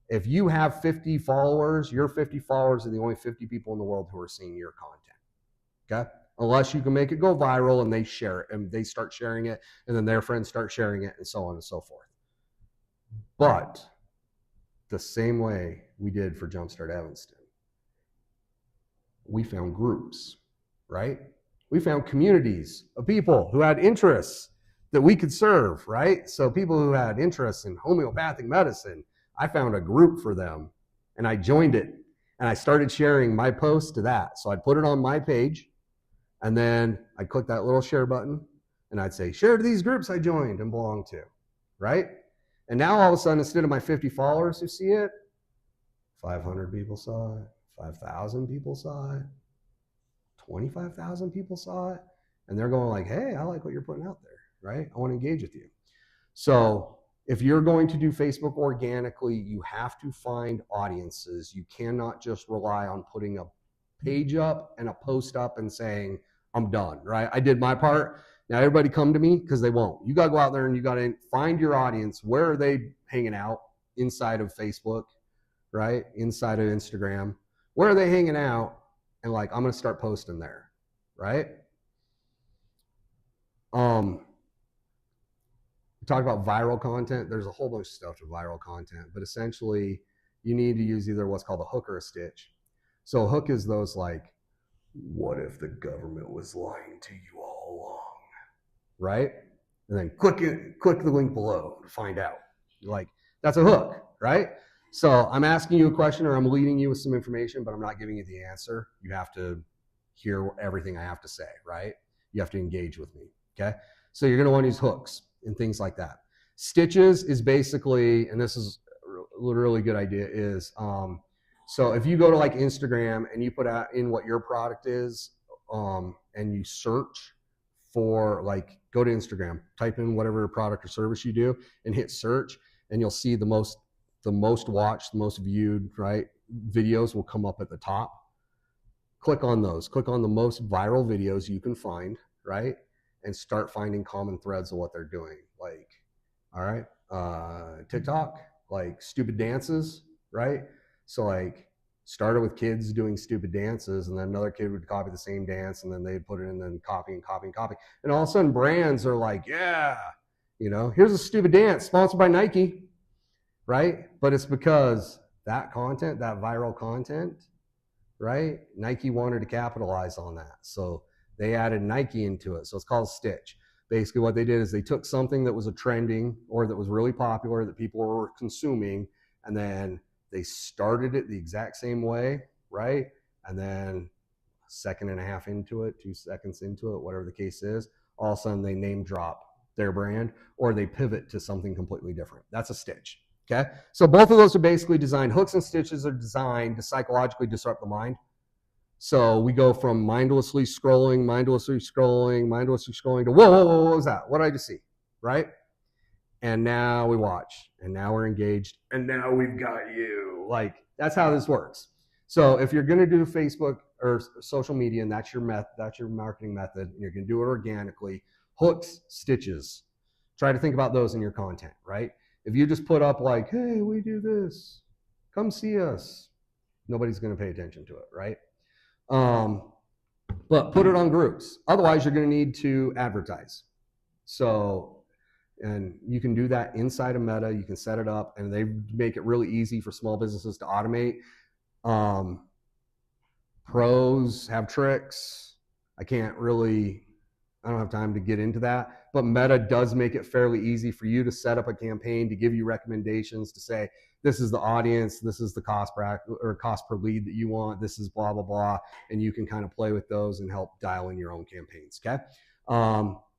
if you have 50 followers, your 50 followers are the only 50 people in the world who are seeing your content. Okay? Unless you can make it go viral and they share it and they start sharing it and then their friends start sharing it and so on and so forth. But the same way we did for Jumpstart Evanston, we found groups, right? We found communities of people who had interests that we could serve, right? So people who had interests in homeopathic medicine, I found a group for them and I joined it and I started sharing my post to that. So I'd put it on my page and then I'd click that little share button and I'd say, share to these groups I joined and belong to, right? And now all of a sudden, instead of my 50 followers who see it, 500 people saw it, 5,000 people saw it, 25,000 people saw it, and they're going like, hey, I like what you're putting out there, right? I want to engage with you. So if you're going to do Facebook organically, you have to find audiences. You cannot just rely on putting a page up and a post up and saying, I'm done, right? I did my part. Now everybody come to me, because they won't. You got to go out there and you got to find your audience. Where are they hanging out? Inside of Facebook, right? Inside of Instagram. Where are they hanging out? And like, I'm going to start posting there, right? We talked about viral content. There's a whole bunch of stuff to viral content, but essentially you need to use either what's called a hook or a stitch. So a hook is those like, what if the government was lying to you all along? Right? And then click the link below to find out. Like, that's a hook, right? So I'm asking you a question or I'm leading you with some information, but I'm not giving you the answer. You have to hear everything I have to say, right? You have to engage with me, okay? So you're going to want to use hooks and things like that. Stitches is basically, and this is a really good idea, is so if you go to like Instagram and you put out in what your product is and you search for, like, go to Instagram, type in whatever product or service you do and hit search, and you'll see the most watched, the most viewed, right, videos will come up at the top. Click on those. Click on the most viral videos you can find, right, and start finding common threads of what they're doing. Like, all right, TikTok, like stupid dances, right? So like, started with kids doing stupid dances, and then another kid would copy the same dance, and then they'd put it in, and then copy and copy and copy. And all of a sudden, brands are like, yeah, you know, here's a stupid dance sponsored by Nike, right? But it's because that content, that viral content, right? Nike wanted to capitalize on that. So they added Nike into it. So it's called Stitch. Basically what they did is they took something that was a trending or that was really popular that people were consuming, and then they started it the exact same way, right? And then a second and a half into it, 2 seconds into it, whatever the case is, all of a sudden they name drop their brand or they pivot to something completely different. That's a stitch, okay? So both of those are basically designed. Hooks and stitches are designed to psychologically disrupt the mind. So we go from mindlessly scrolling to, whoa, what was that? What did I just see, right? And now we watch, and now we're engaged, and now we've got you. Like, that's how this works. So if you're going to do Facebook or social media, and that's your marketing method, and you're going to do it organically, hooks, stitches. Try to think about those in your content, right? If you just put up like, hey, we do this, come see us, nobody's going to pay attention to it, right? But put it on groups. Otherwise, you're going to need to advertise. So, and you can do that inside of Meta. You can set it up, and they make it really easy for small businesses to automate. Pros have tricks. I don't have time to get into that, but Meta does make it fairly easy for you to set up a campaign, to give you recommendations, to say, this is the audience, this is the cost per lead that you want, this is blah, blah, blah. And you can kind of play with those and help dial in your own campaigns. Okay.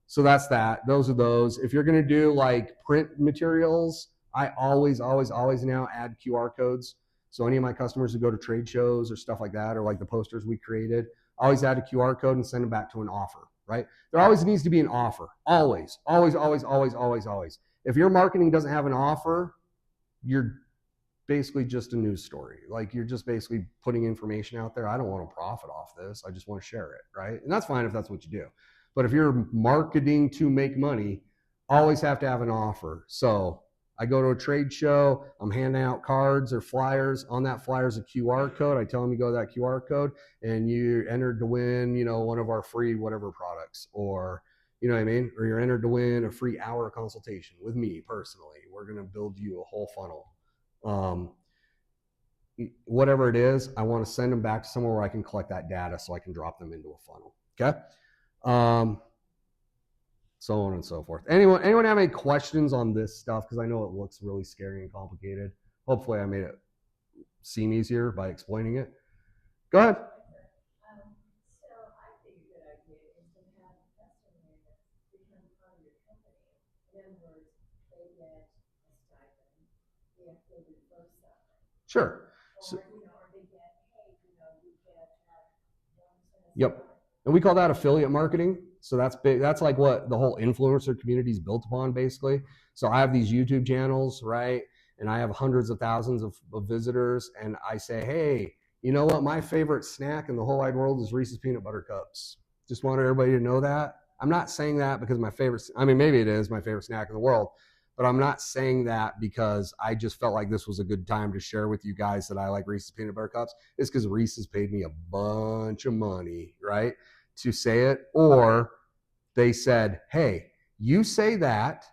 So that's that. Those are those. If you're going to do like print materials, I always now add QR codes. So any of my customers who go to trade shows or stuff like that, or like the posters we created, I always add a QR code and send them back to an offer, right? There always needs to be an offer. Always. If your marketing doesn't have an offer, you're basically just a news story. Like, you're just basically putting information out there. I don't want to profit off this. I just want to share it, right? And that's fine if that's what you do. But if you're marketing to make money, always have to have an offer. So I go to a trade show, I'm handing out cards or flyers. On that flyer is a QR code. I tell them you go to that QR code and you're entered to win, one of our free whatever products, or, you know what I mean? Or you're entered to win a free hour consultation with me personally. We're going to build you a whole funnel. Whatever it is, I want to send them back to somewhere where I can collect that data so I can drop them into a funnel. Okay. So on and so forth. Anyone have any questions on this stuff? Because I know it looks really scary and complicated. Hopefully I made it seem easier by explaining it. Go ahead. So I think a good idea is to have customers become part of your company. In other words, they get a stipend if they refer something. Sure. Or, or they get, hey, we get 1%. Yep. And we call that affiliate marketing. So that's big. That's like what the whole influencer community is built upon, basically. So I have these YouTube channels, right? And I have hundreds of thousands of visitors. And I say, hey, you know what? My favorite snack in the whole wide world is Reese's Peanut Butter Cups. Just wanted everybody to know that. I'm not saying that because maybe it is my favorite snack in the world, but I'm not saying that because I just felt like this was a good time to share with you guys that I like Reese's Peanut Butter Cups. It's because Reese's paid me a bunch of money, right, to say it. Or they said, hey, you say that,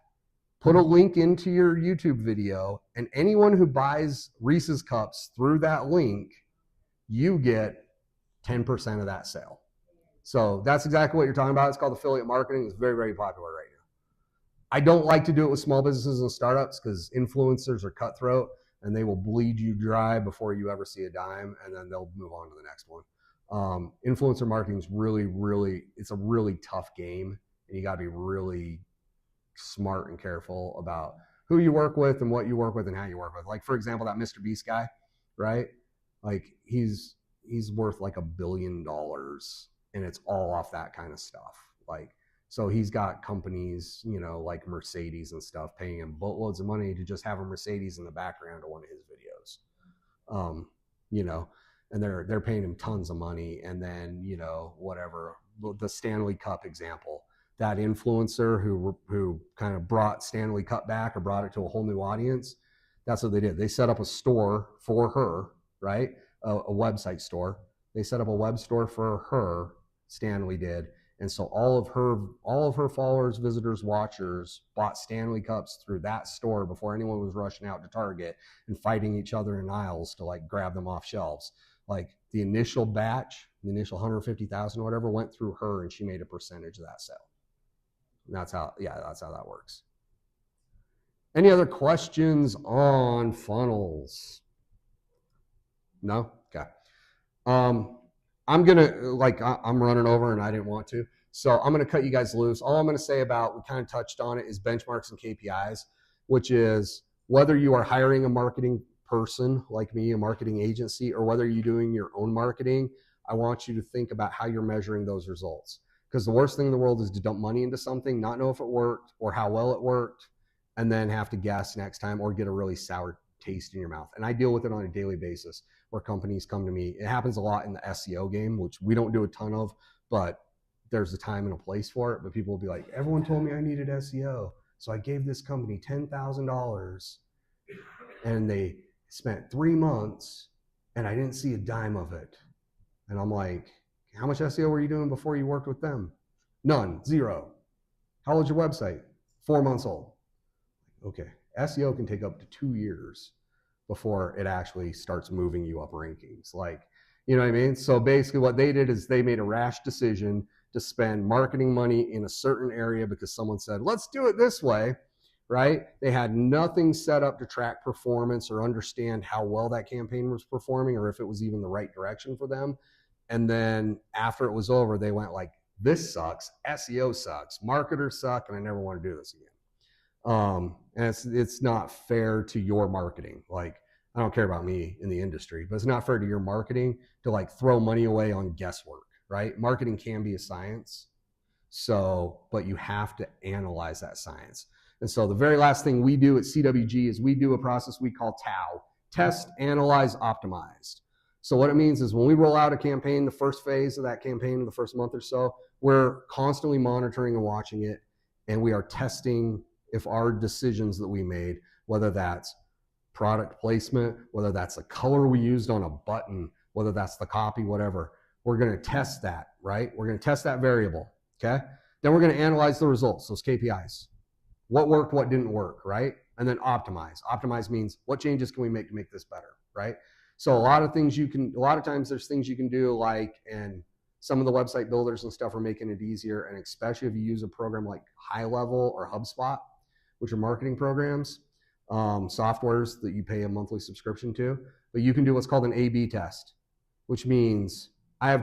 put a link into your YouTube video, and anyone who buys Reese's Cups through that link, you get 10% of that sale. So that's exactly what you're talking about. It's called affiliate marketing. It's very, very popular right now. I don't like to do it with small businesses and startups because influencers are cutthroat and they will bleed you dry before you ever see a dime, and then they'll move on to the next one. Influencer marketing is it's a really tough game, and you got to be really smart and careful about who you work with and what you work with and how you work with. Like, for example, that Mr. Beast guy, right? Like, he's worth like $1 billion, and it's all off that kind of stuff. Like, so he's got companies, like Mercedes and stuff, paying him boatloads of money to just have a Mercedes in the background of one of his videos. And they're paying him tons of money. And then, whatever, the Stanley Cup example, that influencer who kind of brought Stanley Cup back or brought it to a whole new audience, that's what they did. They set up a store for her, right? A website store. They set up a web store for her, Stanley did. And so all of her followers, visitors, watchers bought Stanley Cups through that store before anyone was rushing out to Target and fighting each other in aisles to like grab them off shelves. Like, the initial batch, the initial 150,000 or whatever went through her, and she made a percentage of that sale. And that's how that works. Any other questions on funnels? No? Okay. I'm running over and I didn't want to. So I'm going to cut you guys loose. All I'm going to say about, we kind of touched on it, is benchmarks and KPIs, which is whether you are hiring a marketing person like me, a marketing agency, or whether you're doing your own marketing, I want you to think about how you're measuring those results. Because the worst thing in the world is to dump money into something, not know if it worked or how well it worked, and then have to guess next time or get a really sour taste in your mouth. And I deal with it on a daily basis where companies come to me. It happens a lot in the SEO game, which we don't do a ton of, but there's a time and a place for it. But people will be like, everyone told me I needed SEO, so I gave this company $10,000 and they spent 3 months and I didn't see a dime of it. And I'm like, how much SEO were you doing before you worked with them? None, zero. How old's your website? 4 months old. Okay, SEO can take up to 2 years before it actually starts moving you up rankings. Like, You know what I mean? So basically what they did is they made a rash decision to spend marketing money in a certain area because someone said, let's do it this way, right? They had nothing set up to track performance or understand how well that campaign was performing or if it was even the right direction for them. And then after it was over, they went like, this sucks, SEO sucks, marketers suck, and I never want to do this again. And it's not fair to your marketing. Like, I don't care about me in the industry, but it's not fair to your marketing to like throw money away on guesswork, right? Marketing can be a science. So, but you have to analyze that science. And so the very last thing we do at CWG is we do a process we call TAO, test, analyze, optimized. So what it means is when we roll out a campaign, the first phase of that campaign, the first month or so, we're constantly monitoring and watching it. And we are testing if our decisions that we made, whether that's product placement, whether that's the color we used on a button, whether that's the copy, whatever, we're going to test that, right? We're going to test that variable, okay? Then we're going to analyze the results, those KPIs. What worked, what didn't work, right? And then optimize. Optimize means what changes can we make to make this better, right? So a lot of times there's things you can do like, and some of the website builders and stuff are making it easier, and especially if you use a program like High Level or HubSpot, which are marketing programs, softwares that you pay a monthly subscription to, but you can do what's called an A/B test, which means I have